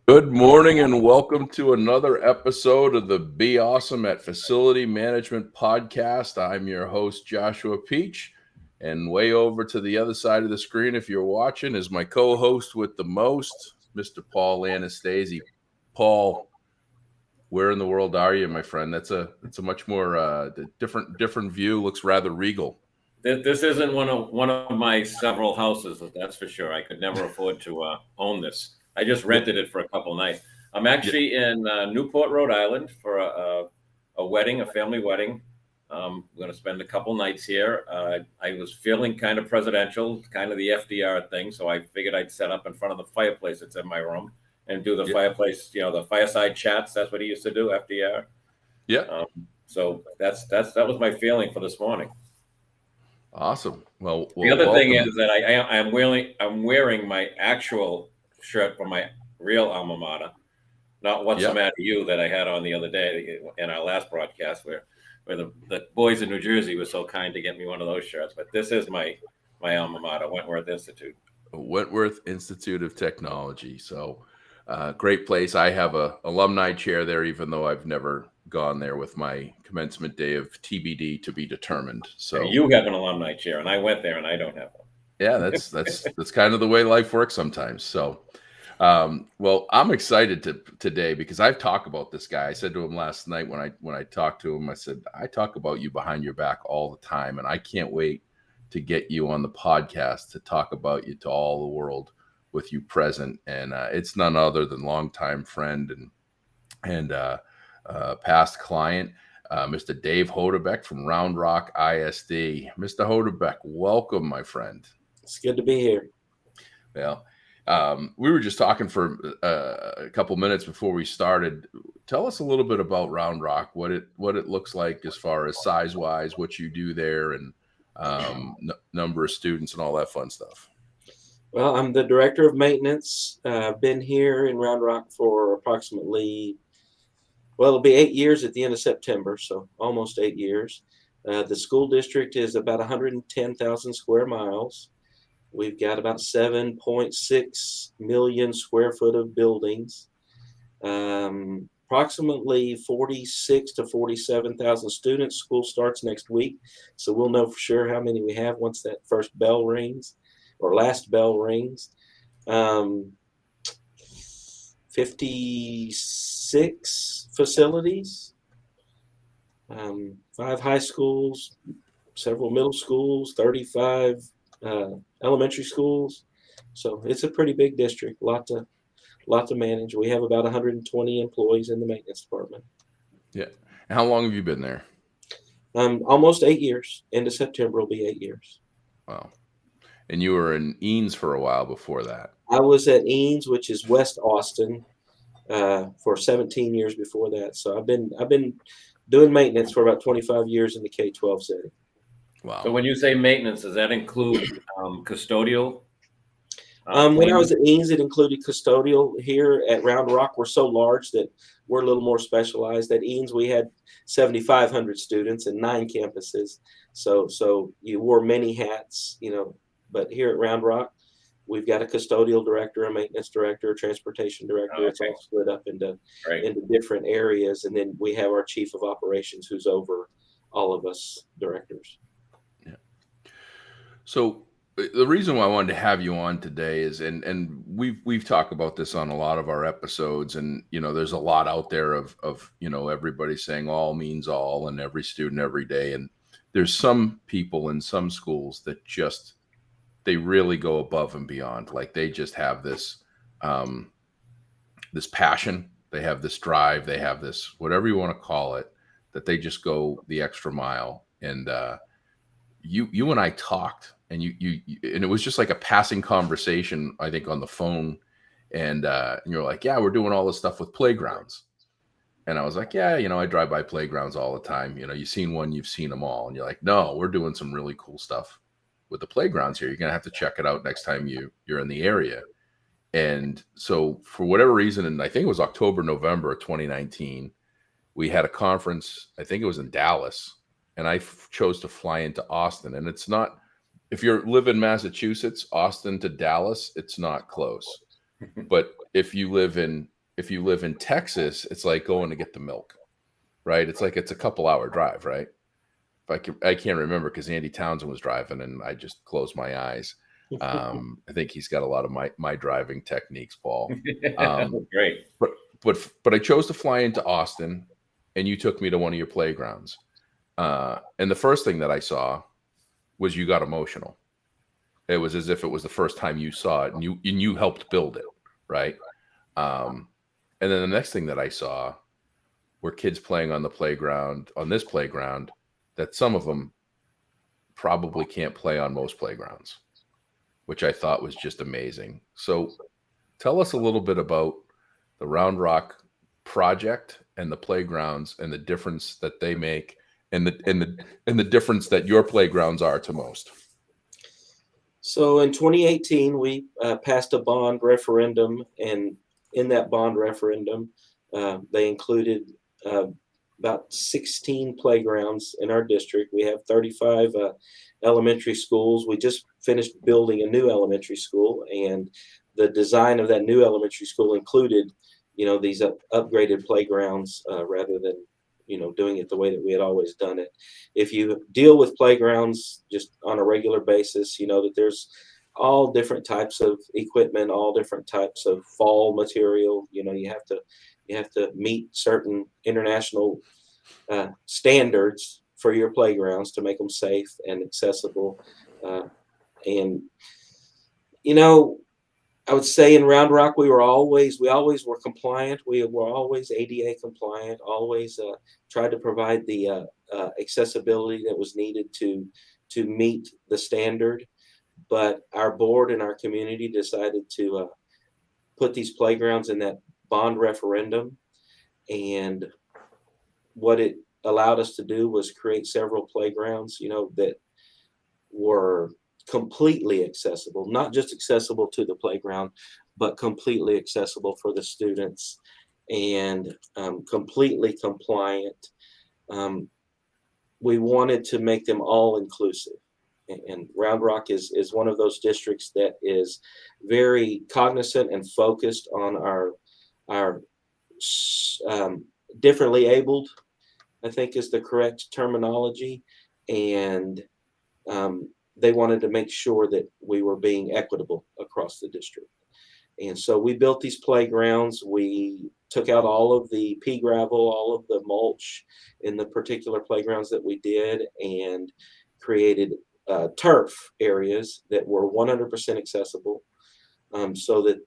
Good morning and welcome to another episode of the Be Awesome at Facility Management podcast. I'm your host, Joshua Peach, and way over to the other side of the screen, if you're watching, is my co-host with the most, Mr. Paul Anastasi. Paul, where in the world are you, my friend? That's a much more different view. Looks rather regal. This isn't one of my several houses, that's for sure. I could never afford to own this. I just rented it for a couple nights. I'm actually in Newport, Rhode Island for a wedding, a family wedding. I'm going to spend a couple nights here. I was feeling kind of presidential, kind of the FDR thing, so I figured I'd set up in front of the fireplace that's in my room and do the fireplace, the fireside chats. That's what he used to do, FDR. Yeah. So that was my feeling for this morning. Awesome. Well, the other thing is that I'm wearing my actual shirt from my real alma mater, not what's the matter you that I had on the other day in our last broadcast where the boys in New Jersey were so kind to get me one of those shirts. But this is my alma mater, Wentworth Institute. Wentworth Institute of Technology. So great place. I have a alumni chair there, even though I've never gone there with my commencement day of TBD to be determined. So you have an alumni chair, and I went there, and I don't have one. Yeah, that's kind of the way life works sometimes. So, well, I'm excited today because I've talked about this guy. I said to him last night when I talked to him, I said, I talk about you behind your back all the time, and I can't wait to get you on the podcast to talk about you to all the world with you present. And it's none other than longtime friend and past client, Mr. Dave Hoedebeck from Round Rock ISD. Mr. Hoedebeck, welcome, my friend. It's good to be here. Well, we were just talking for a couple minutes before we started. Tell us a little bit about Round Rock, what it looks like as far as size-wise, what you do there, and number of students and all that fun stuff. Well, I'm the director of maintenance. I've been here in Round Rock for approximately, it'll be 8 years at the end of September, so almost 8 years. The school district is about 110,000 square miles. We've got about 7.6 million square foot of buildings. Approximately 46 to 47,000 students. School starts next week, so we'll know for sure how many we have once that first bell rings, or last bell rings. 56 facilities, 5 high schools, several middle schools, 35 elementary schools. So it's a pretty big district, lot to manage. We have about 120 employees in the maintenance department. Yeah. And how long have you been there? Almost 8 years. End of September will be 8 years. Wow. And you were in Eanes for a while before that. I was at Eanes, which is West Austin, for 17 years before that. So I've been doing maintenance for about 25 years in the K-12 setting. Wow. So when you say maintenance, does that include custodial? When I was at Eanes, it included custodial. Here at Round Rock, we're so large that we're a little more specialized. At Eanes, we had 7,500 students and 9 campuses. So you wore many hats, But here at Round Rock, we've got a custodial director, a maintenance director, a transportation director. It's all split up into different areas. And then we have our chief of operations who's over all of us directors. Yeah. So the reason why I wanted to have you on today is, and we've talked about this on a lot of our episodes, and there's a lot out there of everybody saying all means all, and every student every day, and there's some people in some schools that they really go above and beyond. Like they just have this this passion, they have this drive, they have this whatever you want to call it, that they just go the extra mile. And you and I talked, and you and it was just like a passing conversation, I think, on the phone. And you're like, yeah, we're doing all this stuff with playgrounds. And I was like, yeah, I drive by playgrounds all the time. You've seen one, you've seen them all. And you're like, no, we're doing some really cool stuff with the playgrounds here. You're going to have to check it out next time you're in the area. And so for whatever reason, and I think it was October, November of 2019, we had a conference, I think it was in Dallas, and I chose to fly into Austin. And it's not, if you live in Massachusetts, Austin to Dallas, it's not close. But if you live in if you live in Texas, it's like going to get the milk, right? It's like it's a couple-hour drive, right? I can't remember because Andy Townsend was driving, and I just closed my eyes. I think he's got a lot of my driving techniques, Paul. Great. But I chose to fly into Austin, and you took me to one of your playgrounds. And the first thing that I saw was you got emotional. It was as if it was the first time you saw it, and you helped build it, right? And then the next thing that I saw were kids playing on this playground, that some of them probably can't play on most playgrounds, which I thought was just amazing. So tell us a little bit about the Round Rock project and the playgrounds and the difference that they make, and the difference that your playgrounds are to most. So in 2018, we passed a bond referendum, and in that bond referendum, they included about 16 playgrounds in our district. We have 35 elementary schools. We just finished building a new elementary school, and the design of that new elementary school included, these upgraded playgrounds rather than, doing it the way that we had always done it. If you deal with playgrounds just on a regular basis, you know that there's all different types of equipment, all different types of fall material. You have to meet certain international standards for your playgrounds to make them safe and accessible. And I would say in Round Rock, we always were compliant. We were always ADA compliant. Always tried to provide the accessibility that was needed to meet the standard. But our board and our community decided to put these playgrounds in that bond referendum, and what it allowed us to do was create several playgrounds, that were completely accessible, not just accessible to the playground, but completely accessible for the students, and completely compliant. We wanted to make them all inclusive. And Round Rock is one of those districts that is very cognizant and focused on our differently abled, I think is the correct terminology. And they wanted to make sure that we were being equitable across the district. And so we built these playgrounds. We took out all of the pea gravel, all of the mulch in the particular playgrounds that we did, and created turf areas that were 100% accessible, so that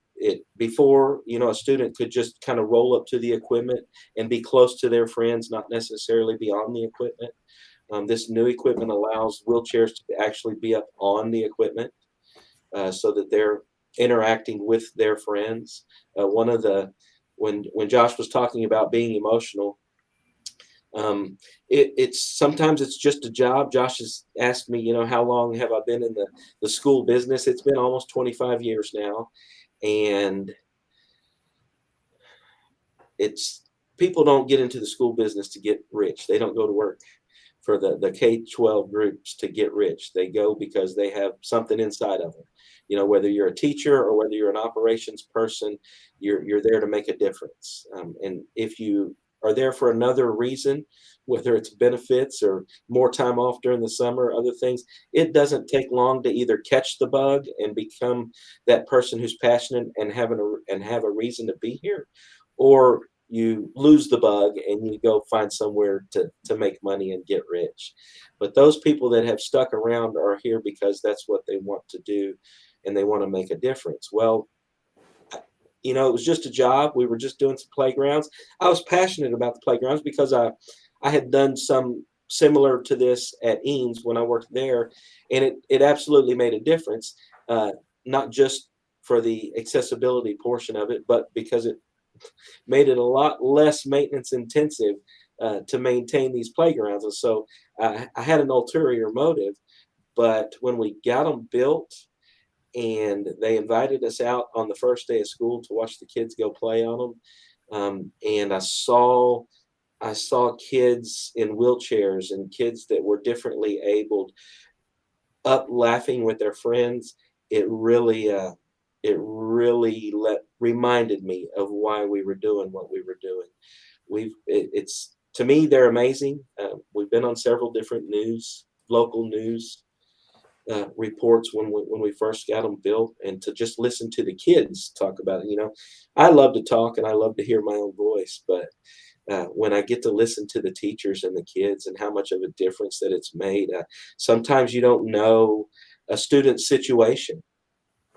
before, a student could just kind of roll up to the equipment and be close to their friends, not necessarily be on the equipment. This new equipment allows wheelchairs to actually be up on the equipment, so that they're interacting with their friends. When Josh was talking about being emotional, it's sometimes it's just a job. Josh has asked me, how long have I been in the school business? It's been almost 25 years now, and people don't get into the school business to get rich. They don't go to work for the K-12 groups to get rich. They go because they have something inside of them. Whether you're a teacher or whether you're an operations person, you're there to make a difference. And if you are there for another reason, whether it's benefits or more time off during the summer, other things, it doesn't take long to either catch the bug and become that person who's passionate and have a reason to be here, or you lose the bug and you go find somewhere to make money and get rich. But those people that have stuck around are here because that's what they want to do, and they want to make a difference. Well, it was just a job. We were just doing some playgrounds. I was passionate about the playgrounds because I had done some similar to this at Eanes when I worked there, and it absolutely made a difference, not just for the accessibility portion of it, but because it made it a lot less maintenance intensive to maintain these playgrounds. And so I had an ulterior motive, but when we got them built and they invited us out on the first day of school to watch the kids go play on them, and I saw kids in wheelchairs and kids that were differently abled up laughing with their friends, it really it really reminded me of why we were doing what we were doing. It's to me, they're amazing. We've been on several different local news reports when we first got them built, and to just listen to the kids talk about it. I love to talk and I love to hear my own voice, but when I get to listen to the teachers and the kids and how much of a difference that it's made, sometimes you don't know a student's situation.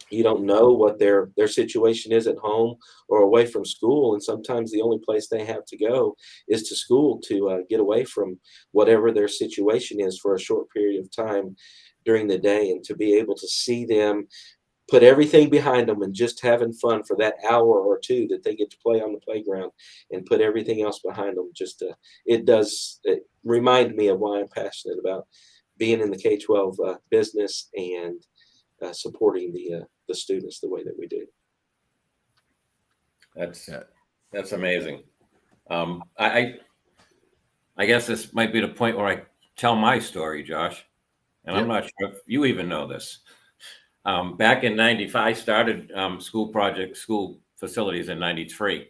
You don't know what their situation is at home or away from school, and sometimes the only place they have to go is to school to get away from whatever their situation is for a short period of time during the day, and to be able to see them put everything behind them and just having fun for that hour or two that they get to play on the playground and put everything else behind them. It remind me of why I'm passionate about being in the K-12 business and supporting the students the way that we do. That's amazing. I guess this might be the point where I tell my story, Josh, and I'm not sure if you even know this. Back in '95, I started school facilities in '93,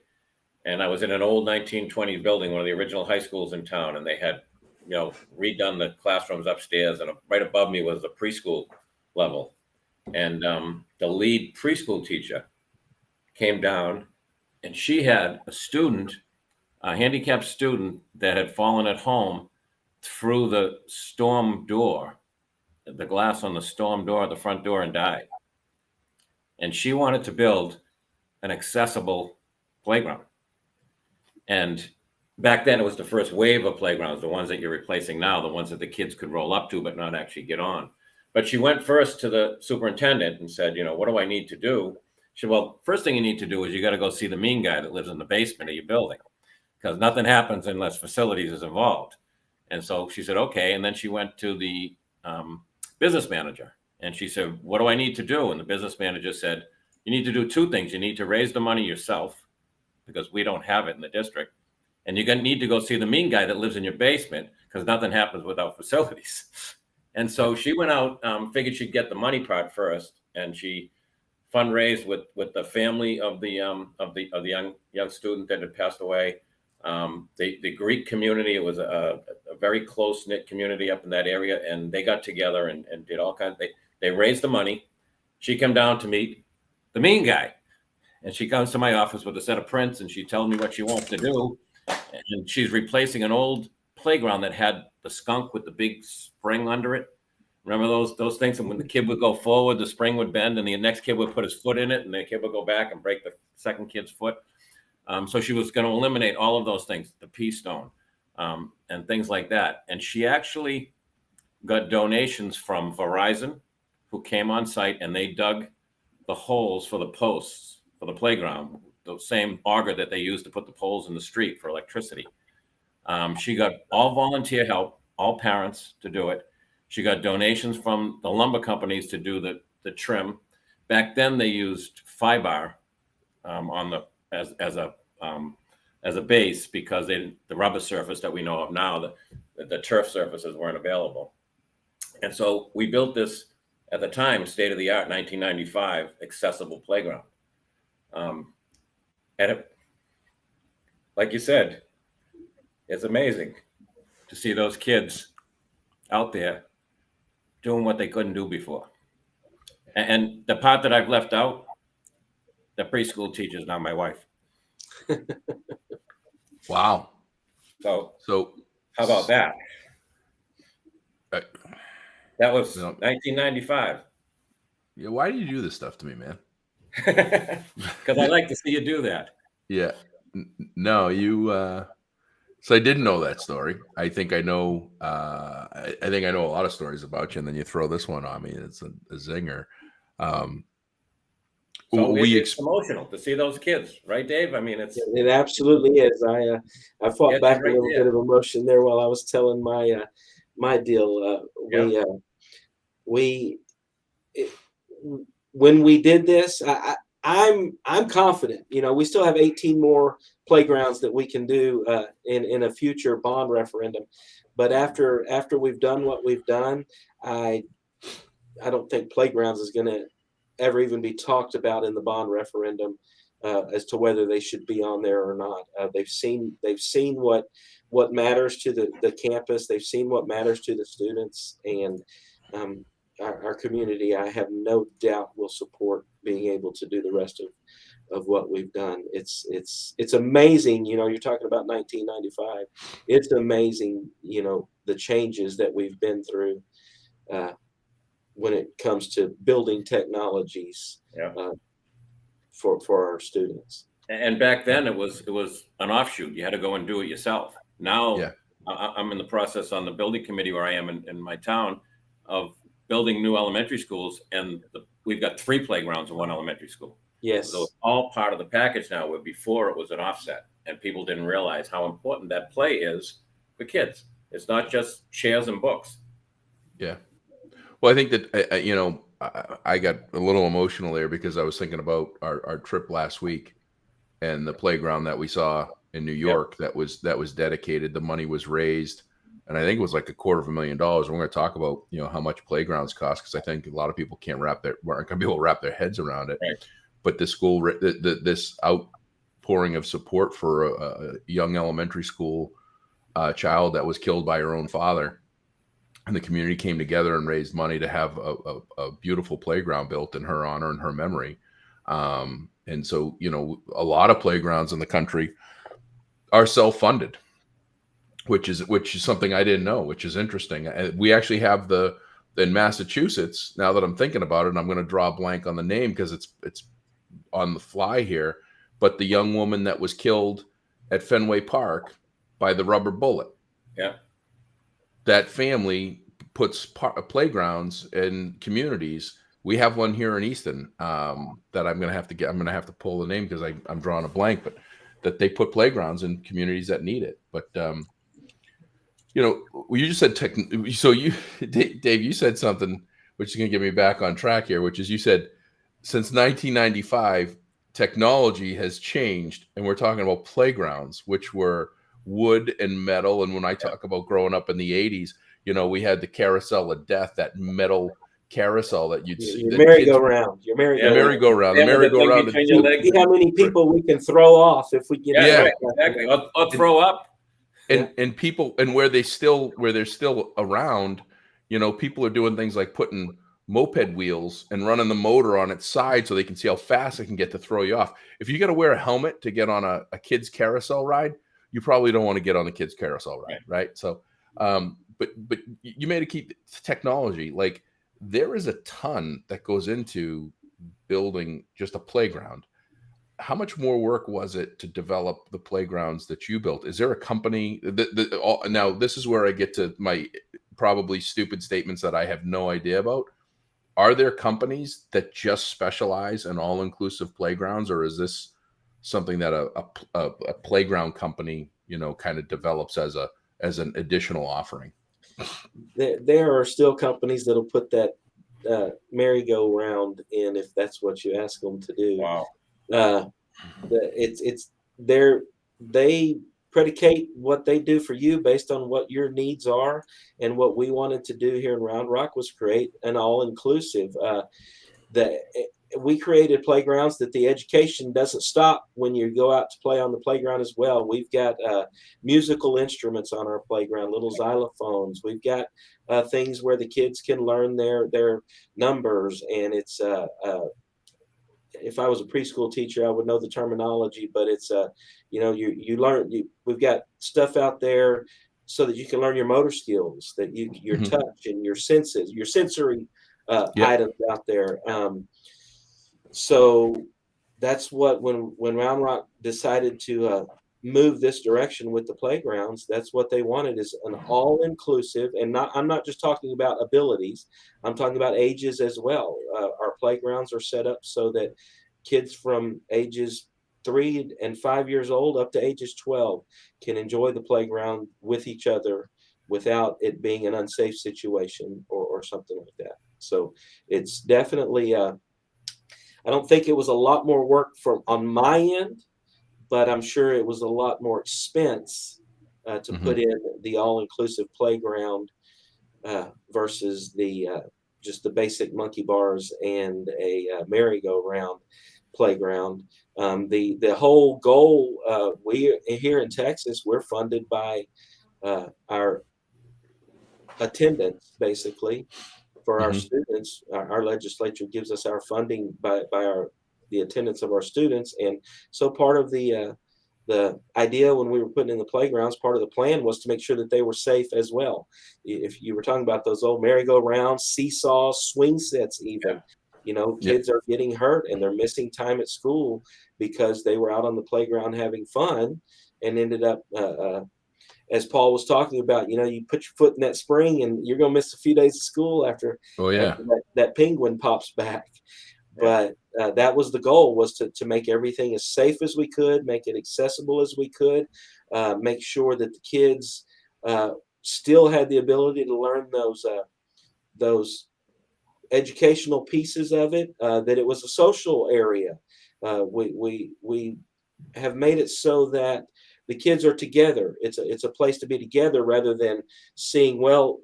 and I was in an old 1920s building, one of the original high schools in town, and they had, redone the classrooms upstairs, and right above me was the preschool level. And the lead preschool teacher came down, and she had a handicapped student that had fallen at home through the storm door, the glass on the storm door, the front door, and died. And she wanted to build an accessible playground. And back then it was the first wave of playgrounds, the ones that you're replacing now, the ones that the kids could roll up to but not actually get on. But she went first to the superintendent and said, what do I need to do? She said, well, first thing you need to do is you got to go see the mean guy that lives in the basement of your building, because nothing happens unless facilities is involved. And so she said, okay. And then she went to the business manager, and she said, what do I need to do? And the business manager said, you need to do two things. You need to raise the money yourself, because we don't have it in the district. And you're going to need to go see the mean guy that lives in your basement, because nothing happens without facilities. And so she went out, figured she'd get the money part first, and she fundraised with the family of the young student that had passed away. The Greek community, it was a very close knit community up in that area, and they got together and did all kinds. They raised the money. She came down to meet the mean guy, and she comes to my office with a set of prints, and she tells me what she wants to do, and she's replacing an old playground that had the skunk with the big spring under it. Remember those things? And when the kid would go forward, the spring would bend, and the next kid would put his foot in it, and the kid would go back and break the second kid's foot. So she was going to eliminate all of those things, the pea stone, and things like that. And she actually got donations from Verizon, who came on site, and they dug the holes for the posts for the playground, the same auger that they used to put the poles in the street for electricity. She got all volunteer help, all parents to do it. She got donations from the lumber companies to do the trim. Back then they used fiber as a base, because the rubber surface that we know of now, the turf surfaces weren't available. And so we built this, at the time, state-of-the-art 1995 accessible playground. Like you said, it's amazing to see those kids out there doing what they couldn't do before. And the part that I've left out, the preschool teacher is now my wife. Wow. So how about that? That was 1995. Yeah. Why do you do this stuff to me, man? Because I like to see you do that. Yeah. No, you. So I didn't know that story. I think I know. I think I know a lot of stories about you, and then you throw this one on me. It's a zinger. So it's emotional to see those kids, right, Dave? I mean, it absolutely is. I fought back a little bit of emotion there while I was telling my deal. When we did this, I'm confident. We still have 18 more playgrounds that we can do in a future bond referendum. But after we've done what we've done, I don't think playgrounds is going to ever even be talked about in the bond referendum as to whether they should be on there or not. They've seen what matters to the campus. They've seen what matters to the students, and our community, I have no doubt, will support being able to do the rest of what we've done. It's amazing. You know, you're talking about 1995. It's amazing, you know, the changes that we've been through when it comes to building technologies for our students. And back then it was an offshoot. You had to go and do it yourself. Now Yeah. I'm in the process on the building committee where I am in my town of building new elementary schools, and we've got 3 playgrounds in one elementary school. Yes. So it's all part of the package now, where before it was an offset, and people didn't realize how important that play is for kids. It's not just chairs and books. Yeah. Well, I think that, you know, I got a little emotional there because I was thinking about our trip last week and the playground that we saw in New York that was dedicated. The money was raised, and I think it was like $250,000. We're going to talk about, you know, how much playgrounds cost, because I think a lot of people aren't going to be able to wrap their heads around it. Right. But the school, this outpouring of support for a young elementary school child that was killed by her own father, and the community came together and raised money to have a beautiful playground built in her honor and her memory. And so, you know, a lot of playgrounds in the country are self-funded, which is something I didn't know, which is interesting. We actually have in Massachusetts, now that I'm thinking about it, and I'm going to draw a blank on the name because it's on the fly here, but the young woman that was killed at Fenway Park by the rubber bullet. Yeah. That family puts playgrounds in communities. We have one here in Easton that I'm going to have to pull the name because I'm drawing a blank, but that they put playgrounds in communities that need it. But you know, you just said so you, Dave, you said something which is going to get me back on track here, which is you said since 1995 technology has changed, and we're talking about playgrounds which were wood and metal. And when I talk about growing up in the 80s, you know, we had the carousel of death, that metal carousel that you'd see. Your merry-go-round. Your merry-go-round. The merry-go-round. See how many people we can throw off if we get right, exactly. Or throw up. And people, and where they're still around, you know, people are doing things like putting moped wheels and running the motor on its side so they can see how fast it can get to throw you off. If you got to wear a helmet to get on a kid's carousel ride, you probably don't want to get on the kid's carousel ride, right? So, but you made a key technology. Like, there is a ton that goes into building just a playground. How much more work was it to develop the playgrounds that you built? Is there a company now this is where I get to my probably stupid statements that I have no idea about. Are there companies that just specialize in all-inclusive playgrounds, or is this something that a playground company, you know, kind of develops as an additional offering? There are still companies that'll put that merry-go-round in if that's what you ask them to do. Wow. They predicate what they do for you based on what your needs are. And what we wanted to do here in Round Rock was create an all-inclusive. We created playgrounds that the education doesn't stop when you go out to play on the playground as well. We've got musical instruments on our playground, little xylophones. We've got things where the kids can learn their numbers. And it's if I was a preschool teacher, I would know the terminology, but it's you know, you learn. We've got stuff out there so that you can learn your motor skills, that your touch and your senses, your sensory items out there. So that's what when Round Rock decided to move this direction with the playgrounds, that's what they wanted, is an all-inclusive. And I'm not just talking about abilities, I'm talking about ages as well. Our playgrounds are set up so that kids from ages 3 and 5 years old up to ages 12 can enjoy the playground with each other without it being an unsafe situation or something like that. So it's definitely I don't think it was a lot more work on my end, but I'm sure it was a lot more expense to put in the all-inclusive playground versus the just the basic monkey bars and a merry-go-round playground. The whole goal, we here in Texas, we're funded by our attendance, basically, for our Mhm. students. Our legislature gives us our funding by the attendance of our students, and so part of the idea when we were putting in the playgrounds, part of the plan was to make sure that they were safe as well. If you were talking about those old merry-go-rounds, seesaws, swing sets, Yeah. even, Yeah. kids are getting hurt and they're missing time at school because they were out on the playground having fun and ended up as Paul was talking about, you put your foot in that spring and you're going to miss a few days of school after Oh yeah. that penguin pops back. Yeah. But that was the goal, was to make everything as safe as we could, make it accessible as we could, make sure that the kids still had the ability to learn those educational pieces of it, that it was a social area. We have made it so that the kids are together. It's a place to be together rather than seeing, well,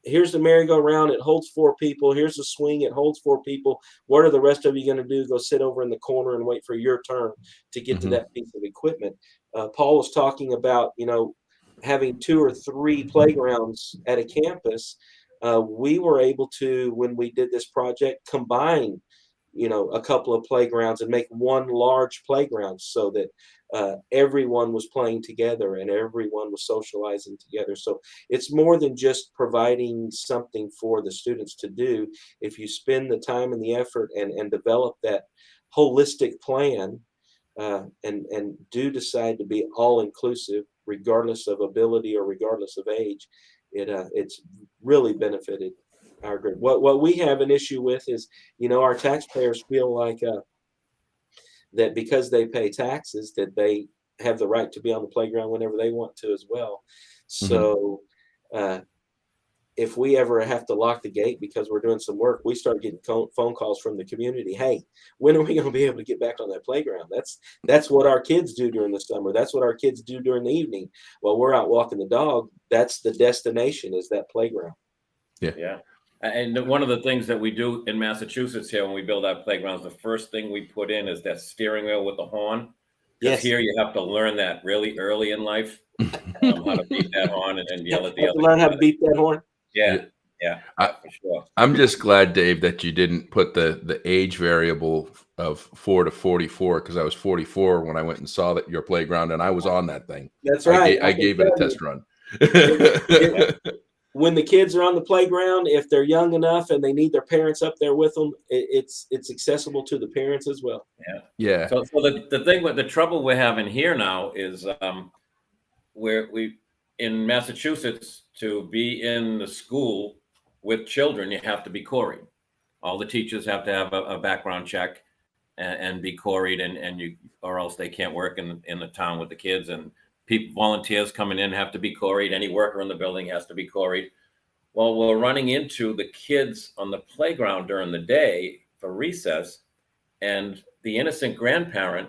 here's the merry-go-round, it holds 4 people. Here's the swing, it holds 4 people. What are the rest of you going to do? Go sit over in the corner and wait for your turn to get to Mhm. that piece of equipment. Paul was talking about, having 2 or 3 playgrounds at a campus. We were able to, when we did this project, combine a couple of playgrounds and make one large playground so that everyone was playing together and everyone was socializing together. So it's more than just providing something for the students to do. If you spend the time and the effort and develop that holistic plan, and do decide to be all inclusive, regardless of ability or regardless of age, it's really benefited our group. What we have an issue with is, our taxpayers feel like that because they pay taxes, that they have the right to be on the playground whenever they want to as well. Mhm. So uh, if we ever have to lock the gate because we're doing some work, we start getting phone calls from the community. Hey, when are we going to be able to get back on that playground? That's what our kids do during the summer. That's what our kids do during the evening. While we're out walking the dog, that's the destination, is that playground. Yeah. Yeah. And one of the things that we do in Massachusetts here when we build our playgrounds, the first thing we put in is that steering wheel with the horn. Because Yes. here you have to learn that really early in life, how to beat that horn and Have yell at the to other learn how to kid. beat that horn. Yeah. Yeah, yeah, I, for sure. I'm just glad, Dave, that you didn't put the age variable of 4 to 44, because I was 44 when I went and saw that your playground, and I was on that thing. That's right. I I can gave it a tell test you, run. it, when the kids are on the playground, if they're young enough and they need their parents up there with them, it's accessible to the parents as well. Yeah. Yeah. So the thing with the trouble we're having here now is where we in Massachusetts, to be in the school with children, you have to be quarried. All the teachers have to have a background check and be quarried, and you, or else they can't work in the town with the kids. And people, volunteers coming in have to be quarried. Any worker in the building has to be quarried. Well, we're running into the kids on the playground during the day for recess, and the innocent grandparent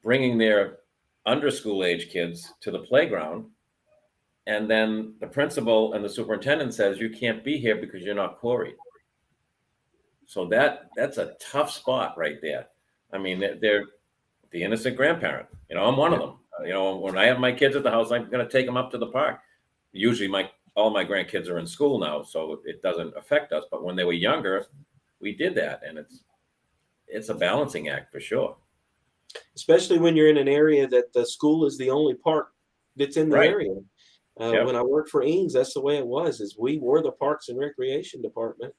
bringing their under school age kids to the playground. And then the principal and the superintendent says, you can't be here because you're not quarried. So that's a tough spot right there. I mean, they're the innocent grandparent. I'm one of them. When I have my kids at the house, I'm going to take them up to the park. Usually all my grandkids are in school now, so it doesn't affect us. But when they were younger, we did that. And it's a balancing act for sure. Especially when you're in an area that the school is the only park that's in the Right. area. Yep. When I worked for Eames, that's the way it was, is we were the Parks and Recreation Department.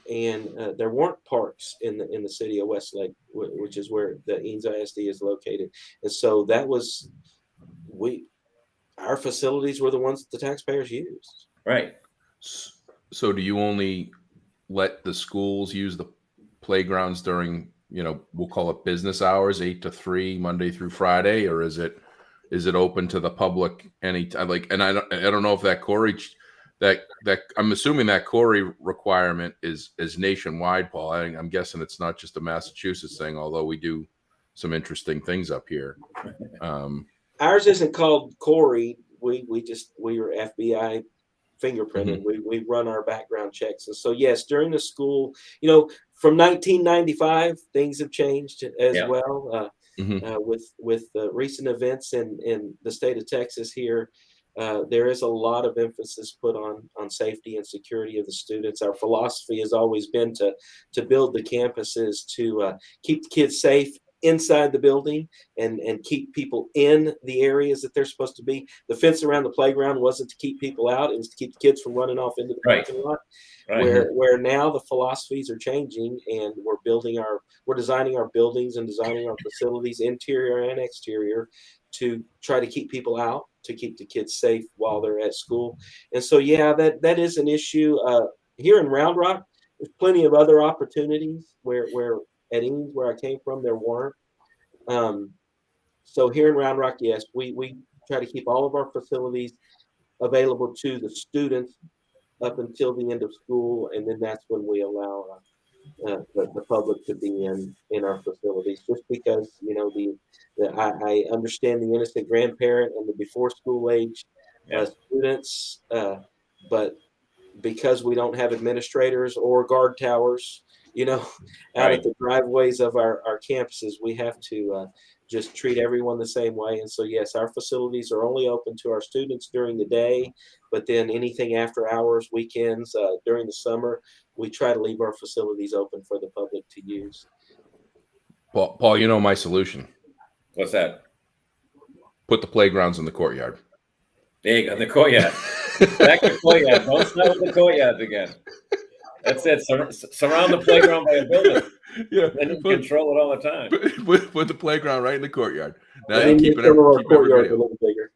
And there weren't parks in the city of Westlake, which is where the Eames ISD is located. And so that was, our facilities were the ones that the taxpayers used. Right. So do you only let the schools use the playgrounds during, we'll call it business hours, 8 to 3, Monday through Friday, or is it open to the public anytime? And I don't know if that quarry, that I'm assuming that quarry requirement is nationwide, Paul. I'm guessing it's not just a Massachusetts thing, although we do some interesting things up here. Ours isn't called quarry. We were FBI fingerprinted. We run our background checks. And so, yes, during the school, from 1995, things have changed as well. With the recent events in the state of Texas here, there is a lot of emphasis put on safety and security of the students. Our philosophy has always been to build the campuses to keep the kids safe inside the building and keep people in the areas that they're supposed to be. The fence around the playground wasn't to keep people out, it was to keep the kids from running off into the parking lot. Where now the philosophies are changing, and we're designing our buildings and designing our facilities, interior and exterior, to try to keep people out, to keep the kids safe while they're at school. And so, yeah, that is an issue. Here in Round Rock, there's plenty of other opportunities where at Eames, where I came from, there weren't. So here in Round Rock, yes, we try to keep all of our facilities available to the students up until the end of school, and then that's when we allow the public to be in our facilities. Just because I understand the innocent grandparent and the before school age students, but because we don't have administrators or guard towers, out at the driveways of our campuses, we have to just treat everyone the same way. And so, yes, our facilities are only open to our students during the day, but then anything after hours, weekends, during the summer, we try to leave our facilities open for the public to use. Paul, my solution. What's that? Put the playgrounds in the courtyard. There you go, the courtyard. Back to courtyard. Don't start with the courtyards again. That's it. Surround the playground by a building. Yeah, then you control it all the time. Put the playground right in the courtyard. Now you keep courtyard a little bigger.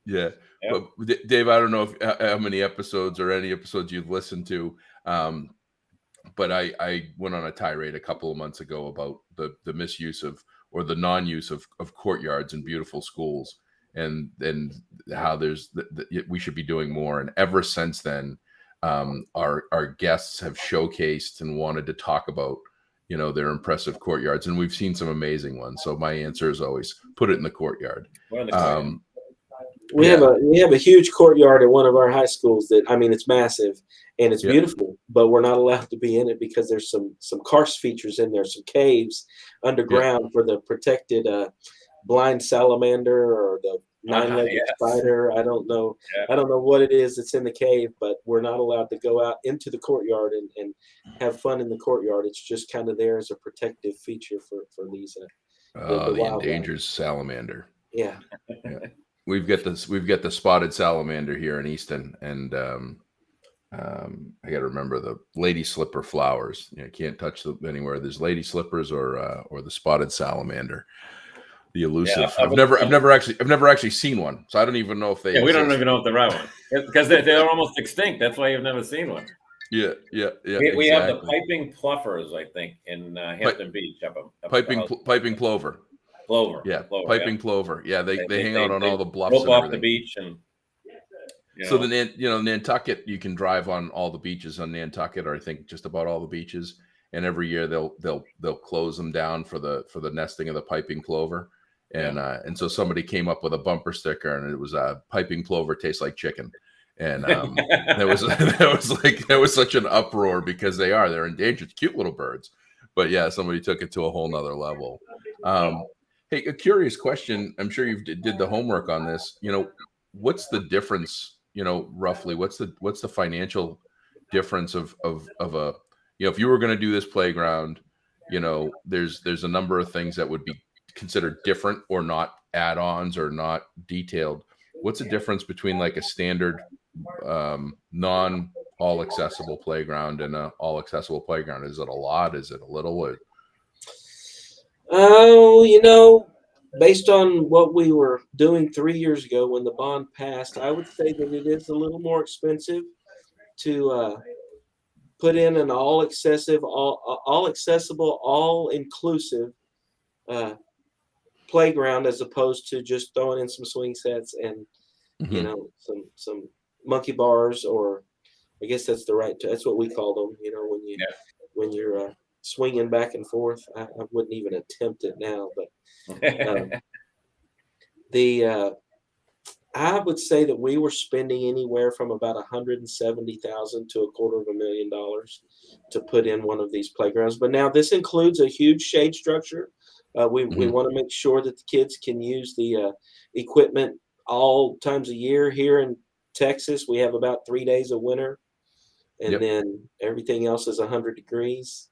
Yeah, but Dave, I don't know how many episodes or any episodes you've listened to, but I went on a tirade a couple of months ago about the misuse of, or the non-use of courtyards in beautiful schools, and how we should be doing more. And ever since then, our guests have showcased and wanted to talk about their impressive courtyards, and we've seen some amazing ones. So my answer is always put it in the courtyard. We have a huge courtyard at one of our high schools that, it's massive and it's beautiful, but we're not allowed to be in it because there's some karst features in there, some caves underground for the protected blind salamander or the nine-legged spider. I don't know what it is that's in the cave, but we're not allowed to go out into the courtyard and have fun in the courtyard. It's just kind of there as a protective feature for these the endangered salamander. Yeah. We've got the spotted salamander here in Easton, and I got to remember the lady slipper flowers. You can't touch them anywhere. There's lady slippers or the spotted salamander. The elusive. Yeah, I've never actually seen one, so I don't even know if they. Yeah, we don't even know if they're right one because they're almost extinct. That's why you've never seen one. Yeah. We have the piping pluffers, I think, in Hampton Beach. Piping plover. Plover. Yeah, plover, piping plover. Yeah, they hang out on all the bluffs rope and everything. Off the beach and. So the Nantucket, you can drive on all the beaches on Nantucket, or I think just about all the beaches. And every year they'll close them down for the nesting of the piping plover. And so somebody came up with a bumper sticker, and it was piping plover tastes like chicken. And there was such an uproar because they're endangered, cute little birds. But yeah, somebody took it to a whole nother level. Hey, a curious question. I'm sure you did the homework on this. What's the difference? Roughly, what's the financial difference of a if you were going to do this playground, there's a number of things that would be considered different or not add-ons or not detailed. What's the difference between like a standard non all accessible playground and a all accessible playground? Is it a lot? Is it a little? Oh, based on what we were doing 3 years ago when the bond passed, I would say that it is a little more expensive to put in an all accessible, all inclusive playground, as opposed to just throwing in some swing sets and some monkey bars, or I guess that's that's what we call them. When you're swinging back and forth. I wouldn't even attempt it now, but I would say that we were spending anywhere from about 170,000 to $250,000 to put in one of these playgrounds. But now this includes a huge shade structure. We Mhm. want to make sure that the kids can use the equipment all times a year. Here in Texas, we have about 3 days of winter, and Yep. then everything else is 100 degrees.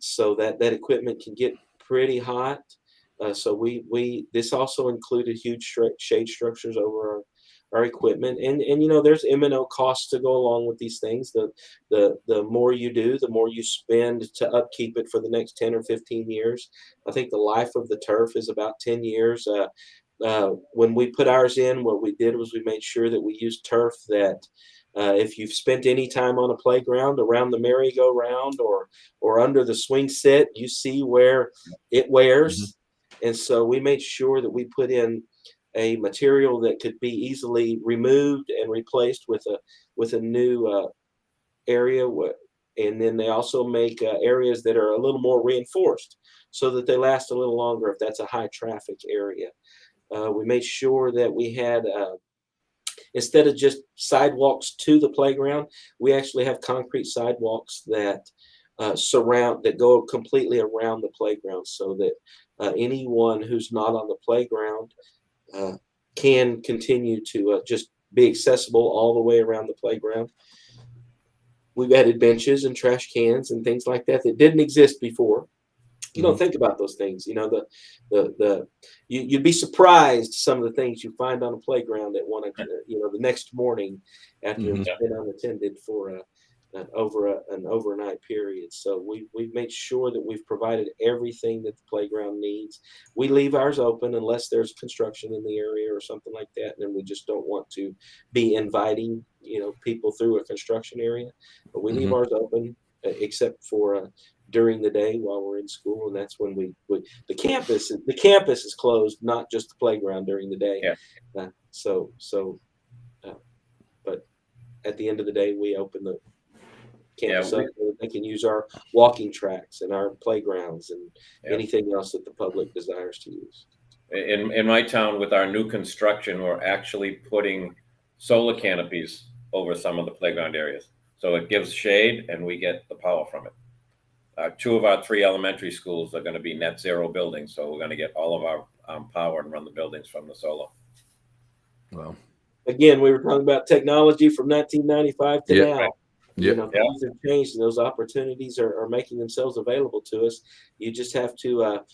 So that equipment can get pretty hot. So we this also included huge shade structures over our equipment, and there's M&O costs to go along with these things. The more you do, the more you spend to upkeep it for the next 10 or 15 years. I think the life of the turf is about 10 years. When we put ours in, what we did was we made sure that we used turf that if you've spent any time on a playground around the merry-go-round or under the swing set, you see where it Mhm. wears. And so we made sure that we put in a material that could be easily removed and replaced with a new area. And then they also make areas that are a little more reinforced so that they last a little longer if that's a high traffic area. We made sure that we had instead of just sidewalks to the playground, we actually have concrete sidewalks that that go completely around the playground so that anyone who's not on the playground uh, can continue to just be accessible all the way around the playground. We've added benches and trash cans and things like that that didn't exist before. You don't Mhm. think about those things. You'd be surprised some of the things you find on a playground at the next morning after Mhm. it's been unattended for an overnight period. So we've made sure that we've provided everything that the playground needs. We leave ours open unless there's construction in the area or something like that, and then we just don't want to be inviting people through a construction area. But we leave Mhm. ours open except for during the day while we're in school, and that's when the campus is closed, not just the playground during the day. Yeah. Uh, so so, uh, but at the end of the day, we open the Yeah. campus up so that they can use our walking tracks and our playgrounds and Yeah. anything else that the public desires to use. In my town, with our new construction, we're actually putting solar canopies over some of the playground areas, so it gives shade and we get the power from it. Two of our three elementary schools are going to be net zero buildings, so we're going to get all of our power and run the buildings from the solar. Well, Again, we were talking about technology from 1995 to yeah. now. Right. Yeah. Yeah. Things have changed, and those opportunities are making themselves available to us. You just have to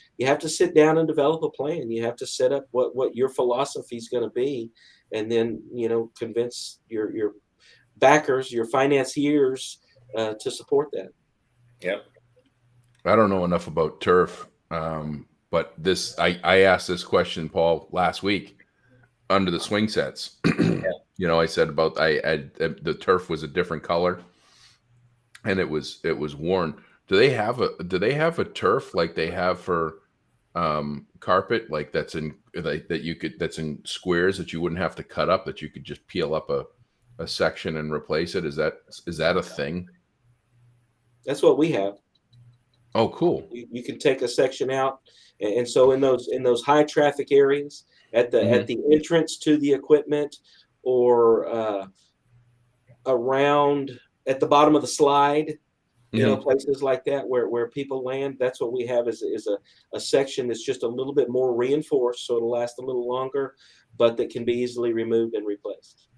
sit down and develop a plan. You have to set up what your philosophy is going to be, and then convince your backers, your financiers, to support that. Yep. I don't know enough about turf, but I asked this question, Paul, last week under the swing sets. I said about the turf was a different color and it was worn. Do they have a turf like they have for carpet, like that's in squares that you wouldn't have to cut up, that you could just peel up a section and replace it? Is that a thing? That's what we have. Oh, cool. You can take a section out, and so in those high traffic areas at Hmm. the entrance to the equipment or around at the bottom of the slide, Hmm. places like that where people land. That's what we have is a section that's just a little bit more reinforced, so it'll last a little longer, but that can be easily removed and replaced.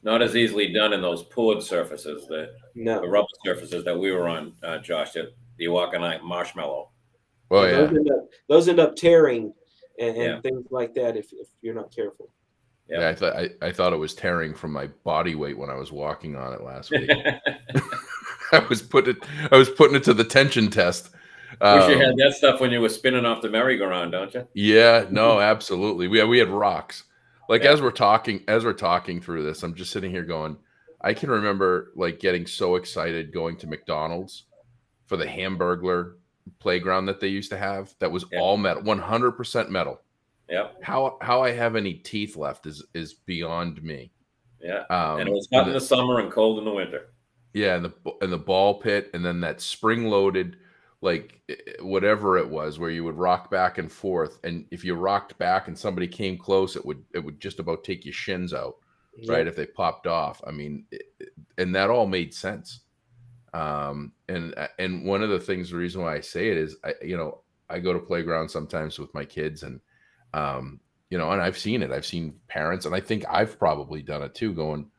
Not as easily done in those poured surfaces, the No, rubber surfaces that we were on, Josh, the Walk-on Marshmallow. Oh yeah, those yeah. end up tearing Yeah. and things like that if you're not careful. Yeah, Yep. I thought it was tearing from my body weight when I was walking on it last week. I was putting it to the tension test. Wish you had Um, that stuff when you were spinning off the merry-go-round, don't you? yeah, no, absolutely. We had rocks. Like Yeah. as we're talking through this, I'm just sitting here going, I can remember like getting so excited going to McDonald's for the Hamburglar playground that they used to have that was Yeah. all metal, 100% metal. Yep. How I have any teeth left is beyond me. Yeah. And it Um, was and hot in the the summer and cold in the winter. Yeah, and the ball pit, and then that spring loaded like whatever it was, where you would rock back and forth, and if you rocked back and somebody came close, it would just about take your shins out, right? Yep. If they popped off. I mean, and that all made sense. And one of the things, the reason why I say it is, I go to playgrounds sometimes with my kids, and and I've seen it. I've seen parents, and I think I've probably done it too, going,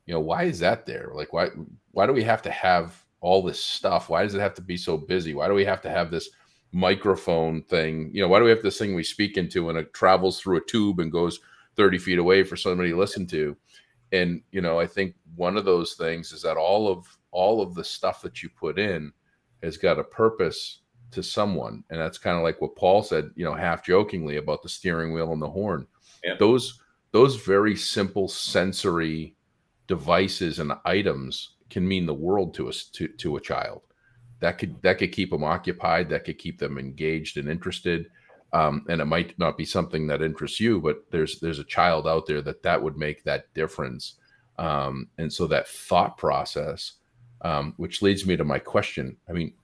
why is that there? Like, why do we have to have all this stuff? Why does it have to be so busy? Why do we have to have this microphone thing? Why do we have this thing we speak into, and it travels through a tube and goes 30 feet away for somebody to listen to? And, I think one of those things is that all of the stuff that you put in has got a purpose to someone. And that's kind of like what Paul said, half jokingly, about the steering wheel and the horn. Yeah. Those very simple sensory devices and items can mean the world to us, to a child. That could keep them occupied, that could keep them engaged and interested. And it might not be something that interests you, but there's a child out there that would make that difference. And so that thought process, which leads me to my question. I mean,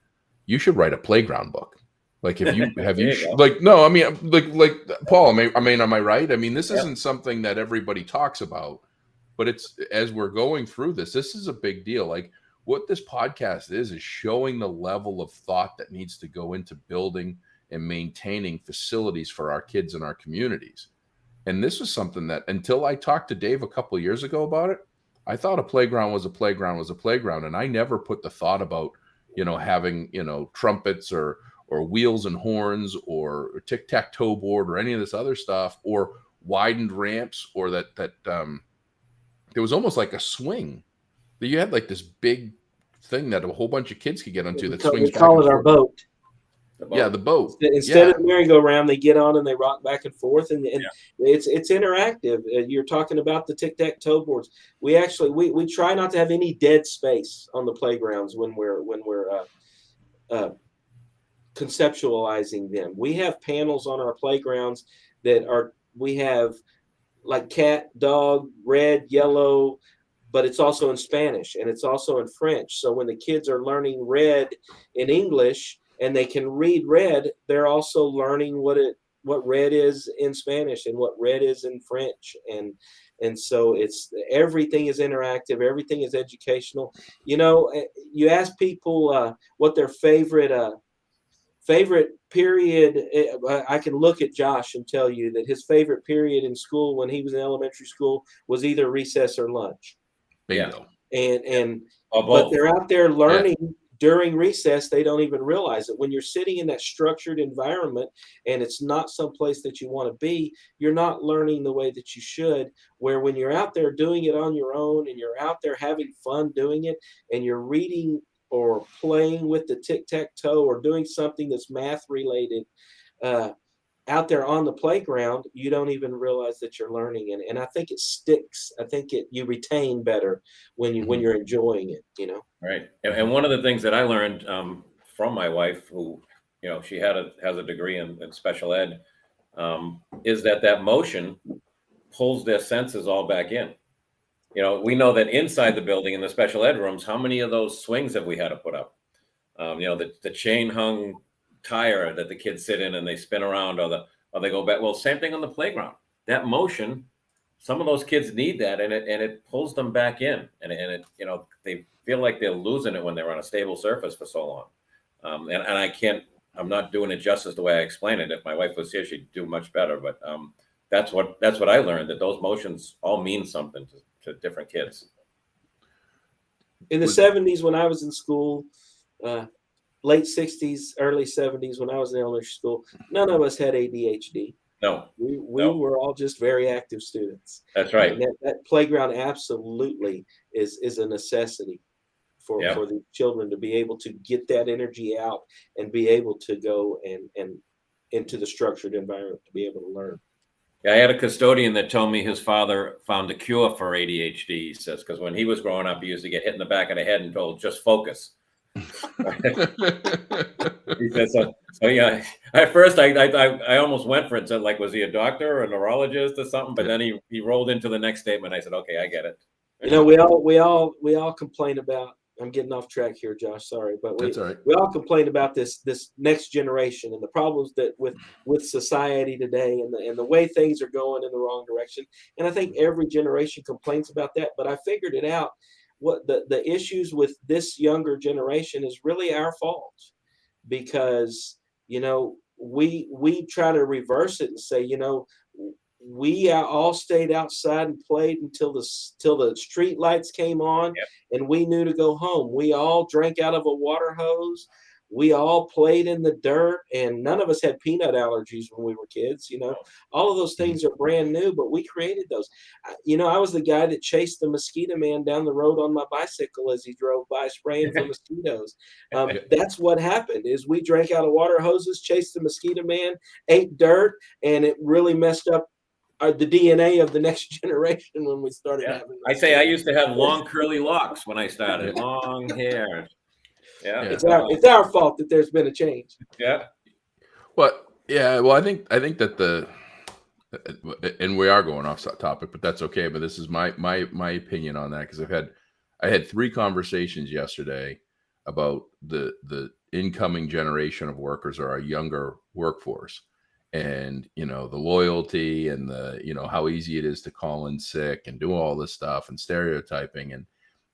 you should write a playground book. Like, if you have like, no, I mean, like Paul, am I right? I mean, this isn't something that everybody talks about, but it's, as we're going through this is a big deal. Like, what this podcast is showing the level of thought that needs to go into building and maintaining facilities for our kids in our communities. And this was something that, until I talked to Dave a couple of years ago about it, I thought a playground was a playground. And I never put the thought about, having, trumpets or wheels and horns or tic-tac-toe board or any of this other stuff, or widened ramps, or that there was almost like a swing. You had like this big thing that a whole bunch of kids could get onto that swings back and forth. We call it our boat. Yeah, the boat. Instead of the merry-go-round, they get on and they rock back and forth, and it's interactive. You're talking about the tic-tac-toe boards. We actually we try not to have any dead space on the playgrounds when we're conceptualizing them. We have panels on our playgrounds we have like cat, dog, red, yellow, but it's also in Spanish and it's also in French. So when the kids are learning red in English and they can read red, they're also learning what red is in Spanish and what red is in French. And so everything is interactive, everything is educational. You ask people what their favorite period. I can look at Josh and tell you that his favorite period in school when he was in elementary school was either recess or lunch. Bingo. But they're out there learning during recess. They don't even realize it. When you're sitting in that structured environment and it's not someplace that you want to be, you're not learning the way that you should. Where when you're out there doing it on your own and you're out there having fun doing it and you're reading or playing with the tic-tac-toe or doing something that's math related out there on the playground, you don't even realize that you're learning. And I think it sticks. I think you retain better when you're enjoying it, Right. And one of the things that I learned from my wife, who, she has a degree in special ed, is that motion pulls their senses all back in. We know that inside the building in the special ed rooms, how many of those swings have we had to put up? The chain hung tire that the kids sit in and they spin around, or they go back. Well, same thing on the playground. That motion, some of those kids need that, and it pulls them back in, and it they feel like they're losing it when they're on a stable surface for so long. And I'm not doing it justice the way I explain it. If my wife was here, she'd do much better. But that's what I learned, that those motions all mean something to different kids. In the 70s, when I was in school, late 60s, early 70s, when I was in elementary school, none of us had ADHD. No. We were all just very active students. That's right. And that playground absolutely is a necessity for the children to be able to get that energy out and be able to go and into the structured environment to be able to learn. Yeah, I had a custodian that told me his father found a cure for ADHD, he says, because when he was growing up, he used to get hit in the back of the head and told, just focus. He said, so yeah, at first I almost went for it. Said, like, was he a doctor or a neurologist or something? But then he rolled into the next statement. I said, okay, I get it. We all complain about I'm getting off track here, Josh. Sorry, but That's all right. we all complain about this next generation and the problems that with society today and the way things are going in the wrong direction. And I think every generation complains about that. But I figured it out. What the issues with this younger generation is really our fault, because we try to reverse it and say, we all stayed outside and played until the street lights came on, Yep. and we knew to go home. We all drank out of a water hose. We all played in the dirt, and none of us had peanut allergies when we were kids. All of those things are brand new, but we created those. I was the guy that chased the mosquito man down the road on my bicycle as he drove by, spraying for mosquitoes. That's what happened. Is we drank out of water hoses, chased the mosquito man, ate dirt, and it really messed up the DNA of the next generation when we started having. I say I used to have long curly locks when I started, long hair. Yeah, it's our fault that there's been a change. Yeah. Well, I think that and we are going off topic, but that's okay. But this is my opinion on that, because I had 3 conversations yesterday about the incoming generation of workers, or our younger workforce, and the loyalty and the how easy it is to call in sick and do all this stuff and stereotyping. And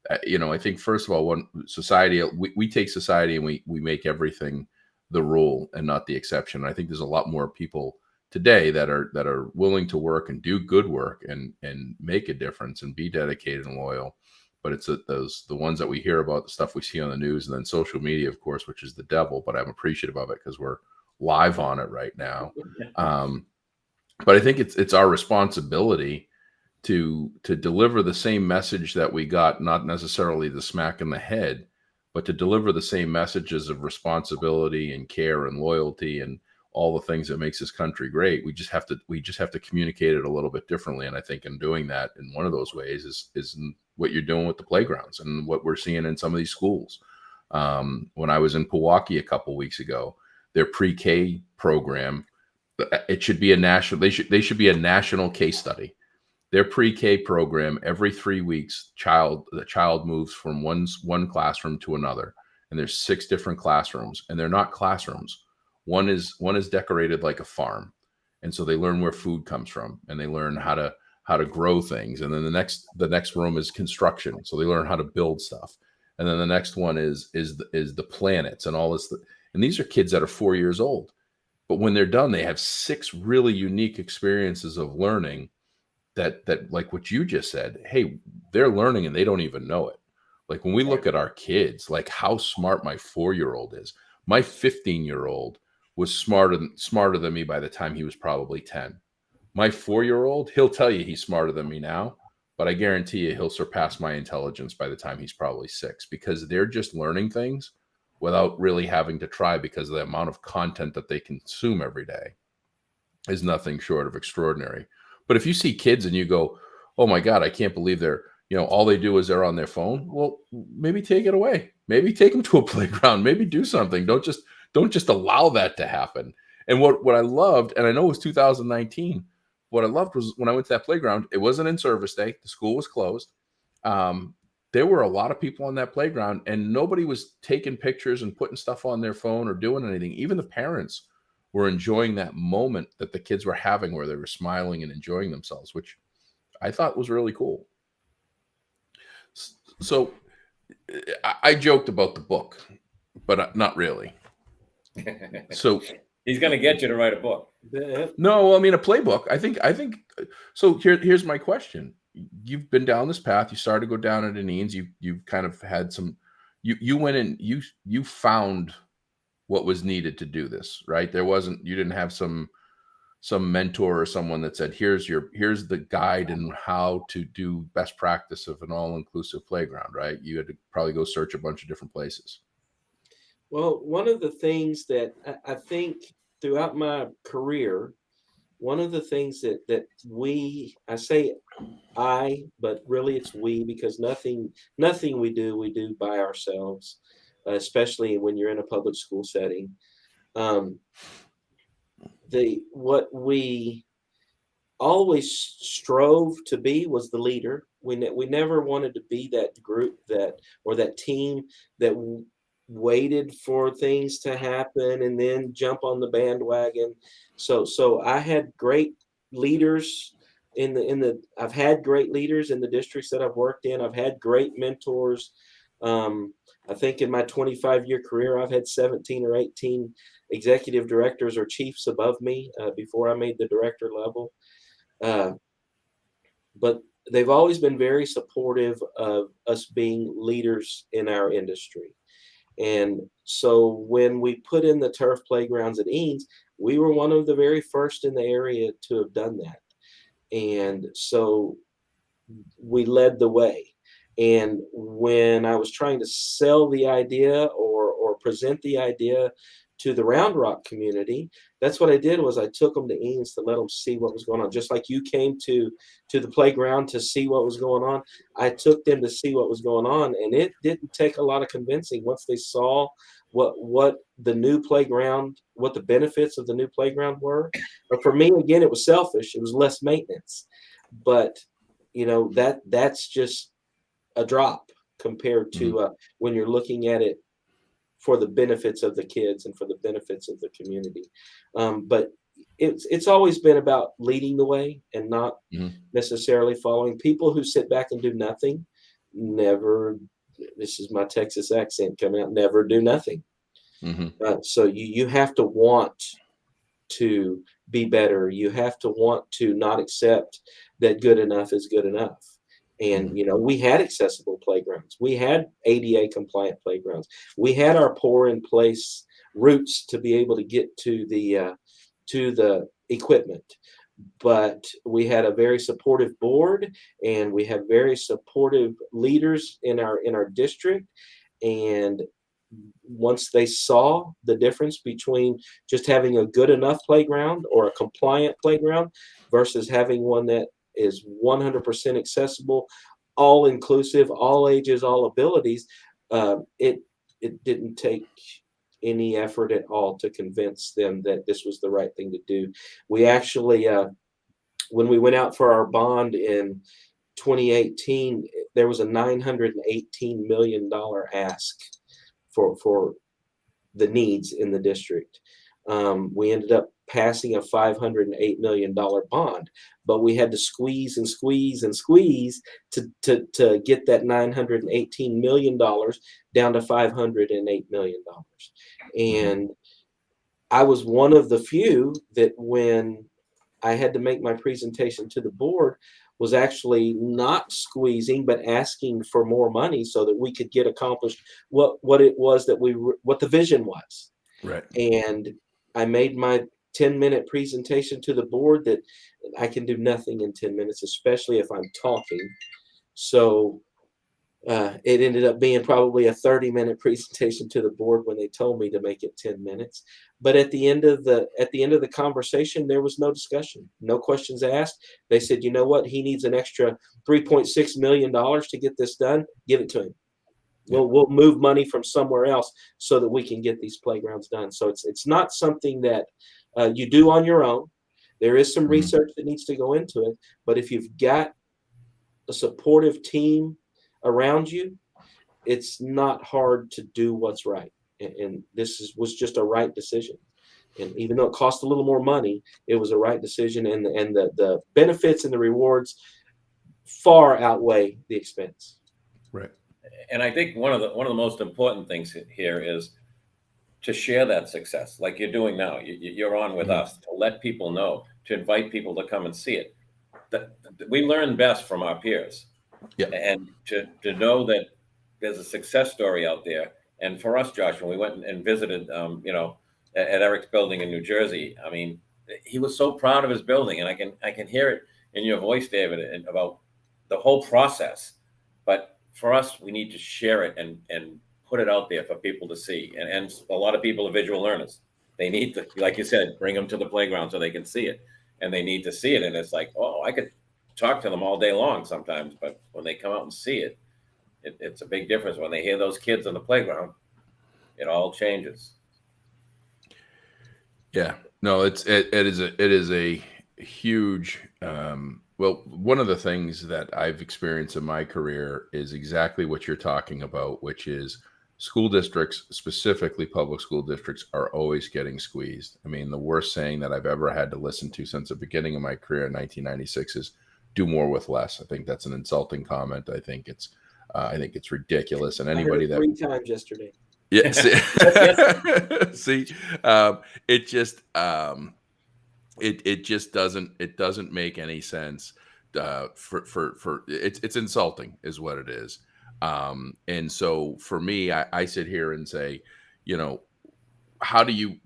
I think, first of all, one society, we take society and we make everything the rule and not the exception. I think there's a lot more people today that are willing to work and do good work and make a difference and be dedicated and loyal. But it's the ones that we hear about, the stuff we see on the news, and then social media, of course, which is the devil. But I'm appreciative of it because we're live on it right now. But I think it's our responsibility to deliver the same message that we got, not necessarily the smack in the head, but to deliver the same messages of responsibility and care and loyalty and all the things that makes this country great. We just have to communicate it a little bit differently. And I think in doing that, in one of those ways is what you're doing with the playgrounds and what we're seeing in some of these schools. When I was in Pewaukee a couple weeks ago, their pre-K program, it should be a national. They should be a national case study. Their pre-K program, every 3 weeks, the child moves from one classroom to another, and there's 6 different classrooms, and they're not classrooms. One is decorated like a farm, and so they learn where food comes from, and they learn how to grow things. And then the next room is construction, so they learn how to build stuff. And then the next one is the planets and all this. And these are kids that are 4 years old, but when they're done, they have 6 really unique experiences of learning. That like what you just said, hey, they're learning and they don't even know it. Like when we look at our kids, like how smart my 4-year-old is. My 15-year-old was smarter than me by the time he was probably 10. My 4-year-old, he'll tell you he's smarter than me now, but I guarantee you he'll surpass my intelligence by the time he's probably 6, because they're just learning things without really having to try, because the amount of content that they consume every day is nothing short of extraordinary. But if you see kids and you go, oh my God, I can't believe they're, all they do is they're on their phone. Well, maybe take it away. Maybe take them to a playground. Maybe do something. Don't just allow that to happen. And what I loved, and I know it was 2019, what I loved was when I went to that playground, it wasn't in service day. The school was closed. There were a lot of people on that playground, and nobody was taking pictures and putting stuff on their phone or doing anything. Even the parents were enjoying that moment that the kids were having, where they were smiling and enjoying themselves, which I thought was really cool. So I joked about the book, but not really. So he's going to get you to write a book. No, I mean a playbook. I think. So here's my question. You've been down this path. You started to go down at Eanes. You've kind of had some. You went in. You found what was needed to do this, right? You didn't have some mentor or someone that said, here's the guide and how to do best practice of an all-inclusive playground, right? You had to probably go search a bunch of different places. Well, one of the things that I think throughout my career, one of the things that but really it's we, because nothing we do by ourselves, especially when you're in a public school setting. What we always strove to be was the leader. We never wanted to be that group or that team that waited for things to happen and then jump on the bandwagon. So I had great leaders I've had great leaders in the districts that I've worked in. I've had great mentors. I think in my 25-year career, I've had 17 or 18 executive directors or chiefs above me before I made the director level. Uh, but they've always been very supportive of us being leaders in our industry. And so when we put in the turf playgrounds at Eanes, we were one of the very first in the area to have done that. And so we led the way. And when I was trying to sell the idea or present the idea to the Round Rock community, that's what I did was I took them to Eanes to let them see what was going on. Just like you came to the playground to see what was going on, I took them to see what was going on, and it didn't take a lot of convincing once they saw what the new playground, what the benefits of the new playground were. But for me, again, it was selfish. It was less maintenance, but that's just a drop compared to when you're looking at it for the benefits of the kids and for the benefits of the community. But it's always been about leading the way and not necessarily following. People who sit back and do nothing never, this is my Texas accent coming out, never do nothing. So you have to want to be better. You have to want to not accept that good enough is good enough. And, we had accessible playgrounds. We had ADA compliant playgrounds. We had our pour in place routes to be able to get to the equipment. But we had a very supportive board, and we have very supportive leaders in our district. And once they saw the difference between just having a good enough playground or a compliant playground versus having one that is 100% accessible, all inclusive, all ages, all abilities, it didn't take any effort at all to convince them that this was the right thing to do. We actually, when we went out for our bond in 2018, there was a $918 million ask for the needs in the district. We ended up passing a $508 million bond, but we had to squeeze and squeeze and squeeze to get that $918 million down to $508 million. And I was one of the few that when I had to make my presentation to the board was actually not squeezing, but asking for more money so that we could get accomplished what it was that what the vision was. Right. And I made my 10-minute presentation to the board that I can do nothing in 10 minutes, especially if I'm talking. So it ended up being probably a 30-minute presentation to the board when they told me to make it 10 minutes. But at the end of the conversation, there was no discussion, no questions asked. They said, you know what? He needs an extra $3.6 million to get this done. Give it to him. We'll move money from somewhere else so that we can get these playgrounds done. So it's not something that you do on your own. There is some research that needs to go into it, but if you've got a supportive team around you, it's not hard to do what's right. And this was just a right decision. And even though it cost a little more money, it was a right decision, and the benefits and the rewards far outweigh the expense. Right. And I think one of the most important things here is to share that success, like you're doing now. You're on with us to let people know, to invite people to come and see it. That we learn best from our peers, and to know that there's a success story out there. And for us, Josh, when we went and visited, at Eric's building in New Jersey, I mean, he was so proud of his building, and I can hear it in your voice, David, and about the whole process. But for us, we need to share it and put it out there for people to see. And a lot of people are visual learners. They need to, like you said, bring them to the playground so they can see it. And they need to see it. And it's like, oh, I could talk to them all day long sometimes, but when they come out and see it, it's a big difference. When they hear those kids on the playground, it all changes. Yeah, no, it is huge. Well, one of the things that I've experienced in my career is exactly what you're talking about, which is school districts, specifically public school districts, are always getting squeezed. I mean, the worst saying that I've ever had to listen to since the beginning of my career in 1996 is "do more with less." I think that's an insulting comment. I think it's ridiculous. And I heard anybody it that 3 times yesterday. yeah, see, Yes. see, it just it doesn't make any sense. For it's insulting is what it is. And so for me, I sit here and say, you know, how do you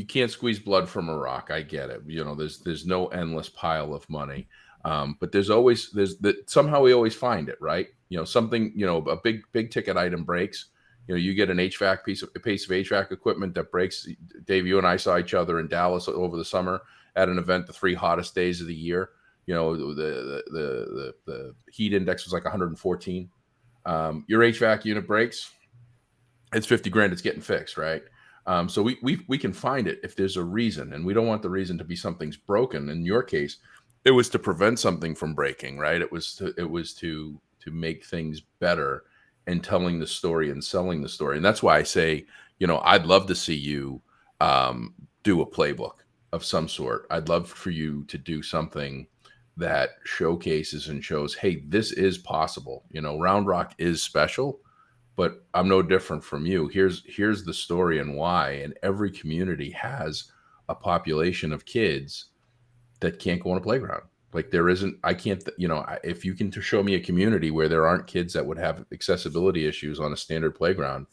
can't squeeze blood from a rock. I get it. You know, there's no endless pile of money. But there's that somehow we always find it, right? You know, something, you know, a big ticket item breaks. You know, you get an HVAC piece of HVAC equipment that breaks. Dave, you and I saw each other in Dallas over the summer at an event, the 3 hottest days of the year. You know, the heat index was like 114. Your HVAC unit breaks, it's 50 grand. It's getting fixed, right? So we can find it if there's a reason, and we don't want the reason to be something's broken. In your case, it was to prevent something from breaking, right? It was to make things better and telling the story and selling the story. And that's why I say, you know, I'd love to see you do a playbook of some sort. I'd love for you to do something that showcases and shows, hey, this is possible. You know, Round Rock is special, but I'm no different from you. Here's the story and why. And every community has a population of kids that can't go on a playground. Like there isn't, I can't, you know, if you can show me a community where there aren't kids that would have accessibility issues on a standard playground,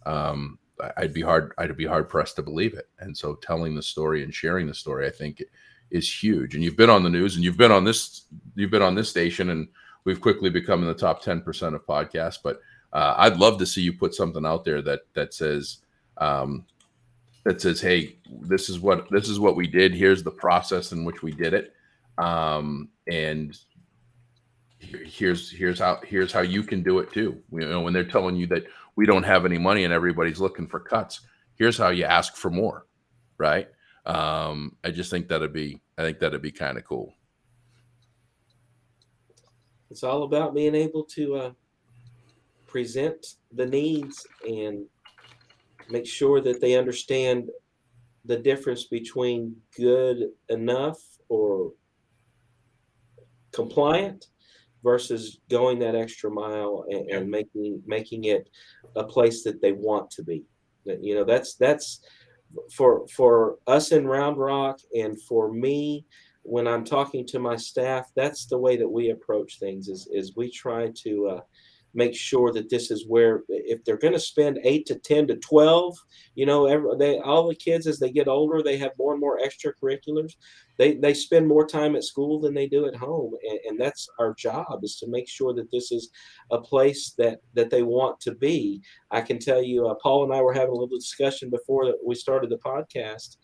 I'd be hard pressed to believe it. And so telling the story and sharing the story, I think, is huge. And you've been on the news, and you've been on this station, and we've quickly become in the top 10% of podcasts. But I'd love to see you put something out there that says, hey, this is what we did. Here's the process in which we did it, and here's how you can do it too. You know, when they're telling you that we don't have any money and everybody's looking for cuts, here's how you ask for more, right? I just think that'd be kind of cool. It's all about being able to present the needs and make sure that they understand the difference between good enough or compliant versus going that extra mile and making it a place that they want to be. You know, that's for us in Round Rock, and for me when I'm talking to my staff, that's the way that we approach things. Is we try to make sure that this is where, if they're going to spend 8 to 10 to 12, you know, all the kids as they get older, they have more and more extracurriculars. They spend more time at school than they do at home, and that's our job, is to make sure that this is a place that they want to be. I can tell you, Paul and I were having a little discussion before we started the podcast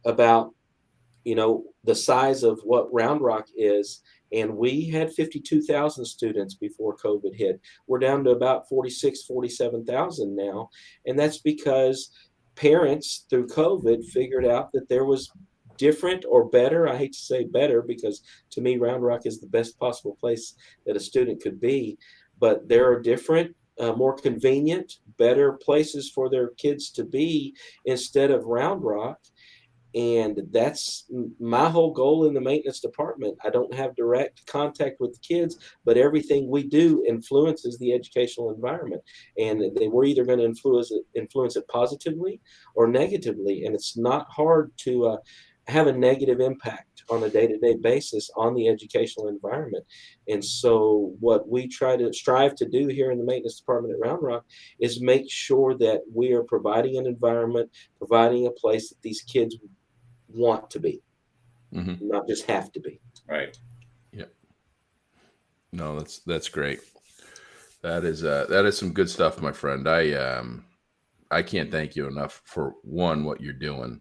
about, you know, the size of what Round Rock is. And we had 52,000 students before COVID hit. We're down to about 46, 47,000 now. And that's because parents through COVID figured out that there was different or better. I hate to say better, because to me, Round Rock is the best possible place that a student could be. But there are different, more convenient, better places for their kids to be instead of Round Rock. And that's my whole goal in the maintenance department. I don't have direct contact with the kids, but everything we do influences the educational environment. And we're either going to influence it positively or negatively. And it's not hard to have a negative impact on a day-to-day basis on the educational environment. And so what we strive to do here in the maintenance department at Round Rock is make sure that we are providing an environment, providing a place that these kids want to be, not just have to be. Right. Yep. No, that's great. That is some good stuff, my friend. I can't thank you enough for what you're doing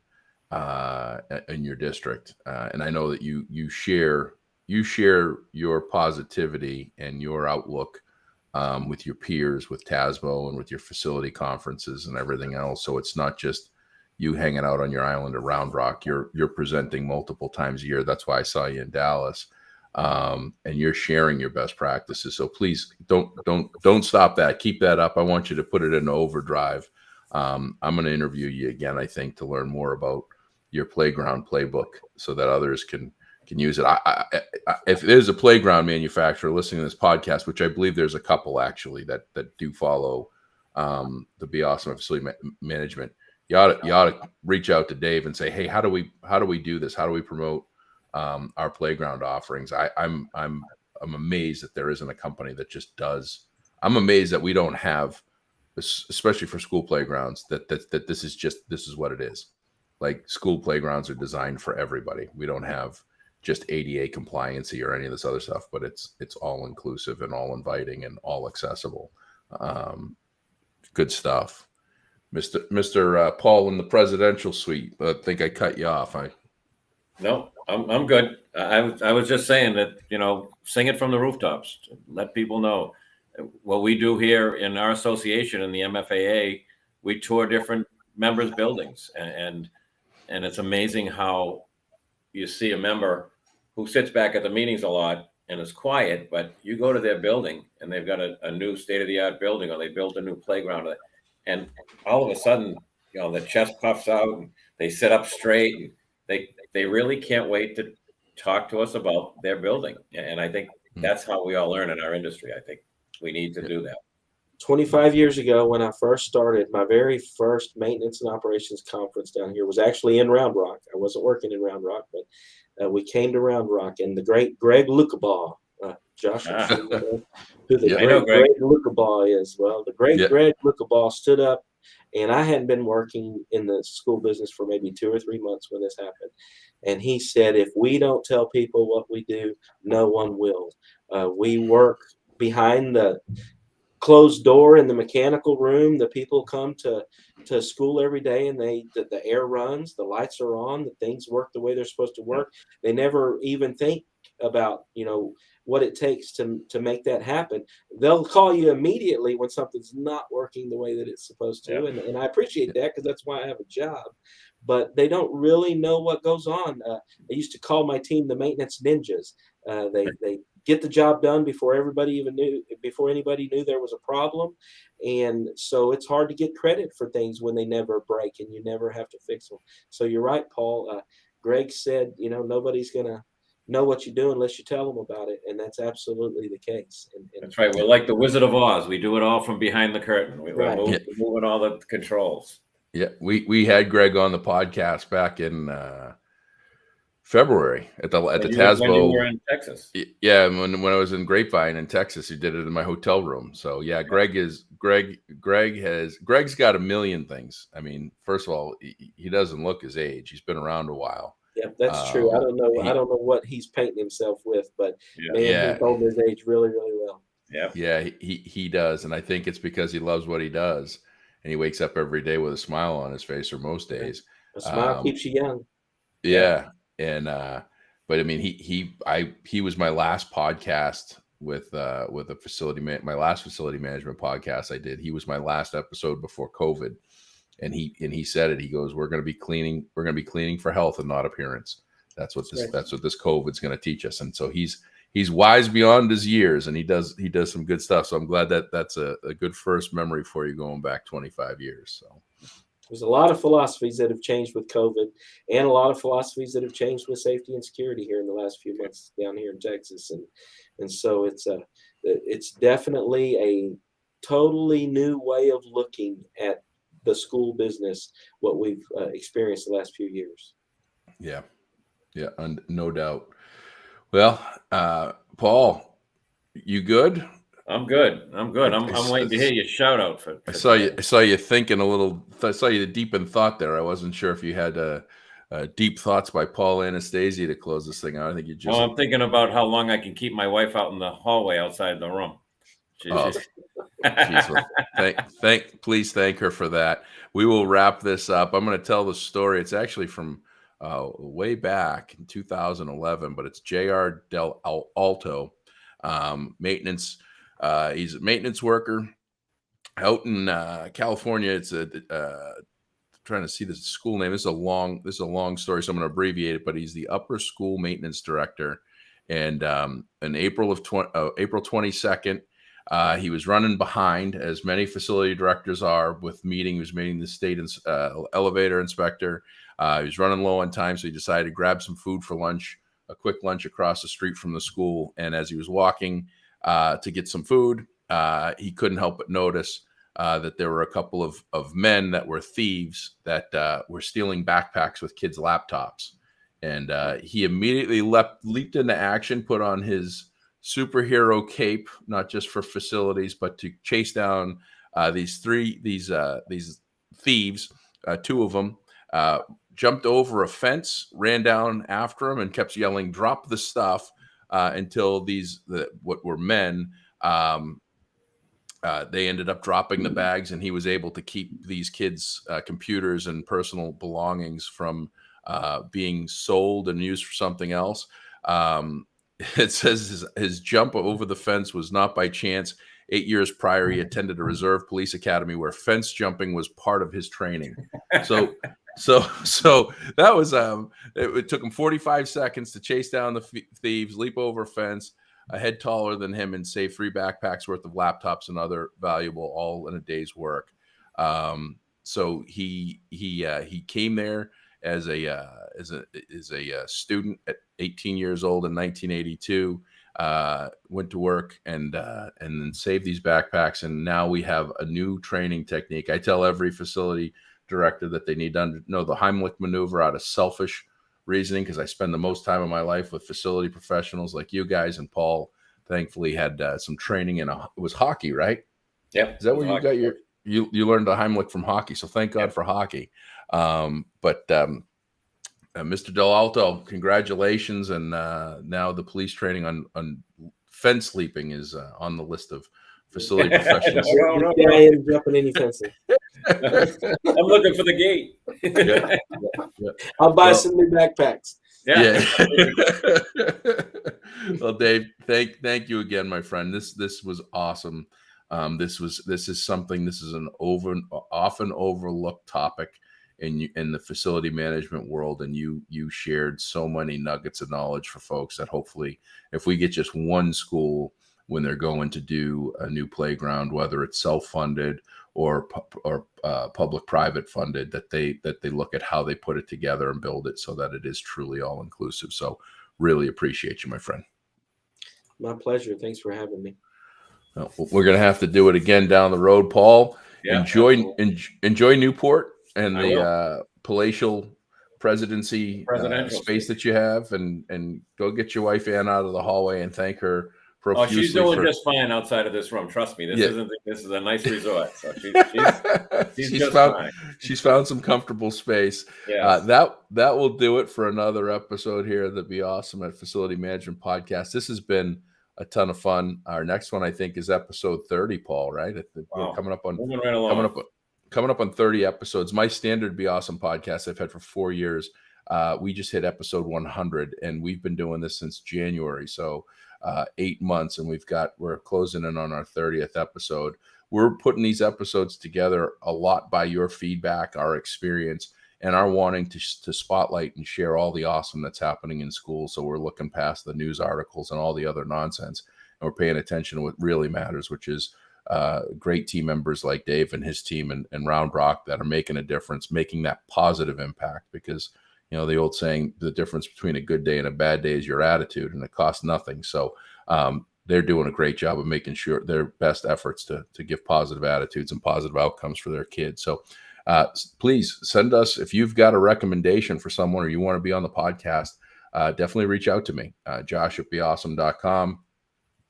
in your district, and I know that you share your positivity and your outlook with your peers, with TASBO, and with your facility conferences and everything else. So it's not just, you hanging out on your island at Round Rock. You're presenting multiple times a year. That's why I saw you in Dallas. And you're sharing your best practices. So please don't stop that. Keep that up. I want you to put it in overdrive. I'm going to interview you again, I think, to learn more about your playground playbook so that others can use it. If there's a playground manufacturer listening to this podcast, which I believe there's a couple actually that do follow the Be Awesome Facility Management, you ought to reach out to Dave and say, hey, how do we do this? How do we promote our playground offerings? I'm amazed that there isn't a company that just does. I'm amazed that we don't have, especially for school playgrounds, that this is what it is. Like, school playgrounds are designed for everybody. We don't have just ADA compliancy or any of this other stuff, but it's all inclusive and all inviting and all accessible. Good stuff. Mr. Paul in the presidential suite. I think I cut you off. No, I'm good. I was just saying that, sing it from the rooftops. Let people know what we do here in our association in the MFAA. We tour different members' buildings, and it's amazing how you see a member who sits back at the meetings a lot and is quiet, but you go to their building and they've got a new state-of-the-art building, or they built a new playground, and all of a sudden, the chest puffs out and they sit up straight, and they really can't wait to talk to us about their building. And I think that's how we all learn in our industry. I think we need to do that. 25 years ago, when I first started, my very first maintenance and operations conference down here was actually in Round Rock. I wasn't working in Round Rock, but we came to Round Rock, and the great Greg Lucabaugh, Josh, who the great Greg Lucabaugh is. Well, the great Greg Lucabaugh stood up, and I hadn't been working in the school business for maybe 2 or 3 months when this happened. And he said, if we don't tell people what we do, no one will. We work behind the closed door in the mechanical room. The people come to school every day, and the air runs, the lights are on, the things work the way they're supposed to work. They never even think about, what it takes to make that happen. They'll call you immediately when something's not working the way that it's supposed to. And I appreciate that, because that's why I have a job. But they don't really know what goes on. I used to call my team the maintenance ninjas. They get the job done before anybody knew there was a problem. And so it's hard to get credit for things when they never break and you never have to fix them. So you're right, Paul. Greg said, nobody's going to know what you do unless you tell them about it. And that's absolutely the case. And that's right. We're like the Wizard of Oz. We do it all from behind the curtain. We're moving all the controls. Yeah. We had Greg on the podcast back in February at the Tasbo. When you were in Texas. Yeah, when I was in Grapevine in Texas, he did it in my hotel room. So yeah, Greg's got a million things. I mean, first of all, he doesn't look his age. He's been around a while. Yeah, that's true. I don't know what he's painting himself with, but man, he told his age really, really well. Yeah. Yeah, he does, and I think it's because he loves what he does, and he wakes up every day with a smile on his face, or most days. A smile keeps you young. Yeah. And but I mean, he was my last podcast with a facility my last facility management podcast I did. He was my last episode before COVID, and he said it. He goes, "We're going to be cleaning for health and not appearance. That's what this COVID's going to teach us." And so he's wise beyond his years, and he does some good stuff. So I'm glad that's a good first memory for you going back 25 years. So. There's a lot of philosophies that have changed with COVID, and a lot of philosophies that have changed with safety and security here in the last few months down here in Texas. And so it's definitely a totally new way of looking at the school business, what we've experienced the last few years. Yeah, no doubt. Well, Paul, you good? I'm good. I'm waiting to hear your shout out for I saw you thinking a little. I saw you deep in thought there. I wasn't sure if you had deep thoughts by Paul Anastasia to close this thing out. I think you just. Oh, I'm thinking about how long I can keep my wife out in the hallway outside the room. Please thank her for that. We will wrap this up. I'm going to tell the story. It's actually from way back in 2011, but it's J.R. Del Alto, maintenance. He's a maintenance worker out in California. It's a trying to see the school name. This is a long story, so I'm going to abbreviate it. But he's the upper school maintenance director, and in April 22nd, he was running behind, as many facility directors are, with meeting. He was meeting the state elevator inspector. He was running low on time, so he decided to grab some food for lunch, a quick lunch across the street from the school. And as he was walking to get some food, he couldn't help but notice that there were a couple of men that were thieves that were stealing backpacks with kids' laptops. And he immediately leaped into action, put on his superhero cape, not just for facilities, but to chase down these thieves. Two of them jumped over a fence, ran down after him, and kept yelling, "Drop the stuff!" Until what were men, they ended up dropping the bags, and he was able to keep these kids' computers and personal belongings from being sold and used for something else. It says his jump over the fence was not by chance. 8 years prior, he attended a reserve police academy where fence jumping was part of his training. So that was it took him 45 seconds to chase down the thieves, leap over a fence, a head taller than him, and save 3 backpacks worth of laptops and other valuable, all in a day's work. So he came there as a student at 18 years old in 1982. Went to work and then saved these backpacks, and now we have a new training technique. I tell every facility director that they need to know the Heimlich maneuver out of selfish reasoning, because I spend the most time of my life with facility professionals like you guys, and Paul thankfully had some training in it was hockey, right? Yep. Is that where you got you learned the Heimlich from hockey? So thank God for hockey. Mr. Del Alto, congratulations. And now the police training on fence leaping is on the list of facility professionals. I ain't jumping any fences. I'm looking for the gate. Yeah. I'll buy some new backpacks. Yeah. Well, Dave, thank you again, my friend. This was awesome. This is an often overlooked topic in the facility management world, and you shared so many nuggets of knowledge for folks that hopefully, if we get just one school when they're going to do a new playground, whether it's self-funded or public-private funded, that they look at how they put it together and build it so that it is truly all-inclusive. So really appreciate you, my friend. My pleasure. Thanks for having me. Well, we're going to have to do it again down the road, Paul. Yeah, enjoy Newport and the palatial presidential space that you have, and go get your wife Ann out of the hallway and thank her profusely. Oh, she's doing just fine outside of this room. Trust me. This is a nice resort. So she's found some comfortable space. Yes. That will do it for another episode here of the Be Awesome at Facility Management Podcast. This has been a ton of fun. Our next one, I think, is episode 30, Paul, right? We're coming up on 30 episodes. My standard Be Awesome podcast I've had for 4 years. We just hit episode 100, and we've been doing this since January. So 8 months, and we're closing in on our 30th episode. We're putting these episodes together a lot by your feedback, our experience, and our wanting to spotlight and share all the awesome that's happening in schools. So we're looking past the news articles and all the other nonsense, and we're paying attention to what really matters, which is great team members like Dave and his team and Round Rock that are making a difference, making that positive impact. Because, the old saying, the difference between a good day and a bad day is your attitude, and it costs nothing. So they're doing a great job of making sure their best efforts to give positive attitudes and positive outcomes for their kids. So please send us, if you've got a recommendation for someone or you want to be on the podcast, definitely reach out to me, josh@beawesome.com.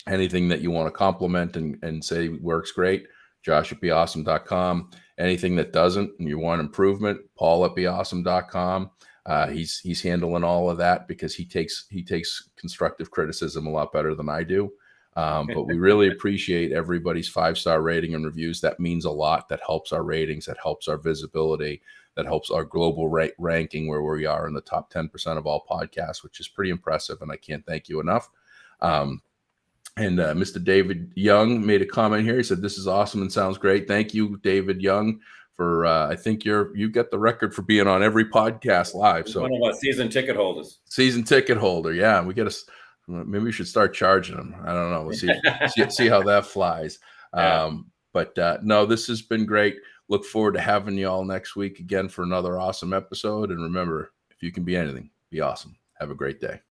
Anything that you want to compliment and say works great, josh@beawesome.com. Anything that doesn't and you want improvement, paul@beawesome.com. He's handling all of that because he takes constructive criticism a lot better than I do. But we really appreciate everybody's 5-star rating and reviews. That means a lot. That helps our ratings. That helps our visibility. That helps our global ranking, where we are in the top 10% of all podcasts, which is pretty impressive. And I can't thank you enough. And Mr. David Young made a comment here. He said, "This is awesome and sounds great." Thank you, David Young, for I think you got the record for being on every podcast live. So one of our season ticket holders. Season ticket holder. Yeah, maybe we should start charging them. I don't know. We'll see how that flies. Yeah. But no, this has been great. Look forward to having you all next week again for another awesome episode. And remember, if you can be anything, be awesome. Have a great day.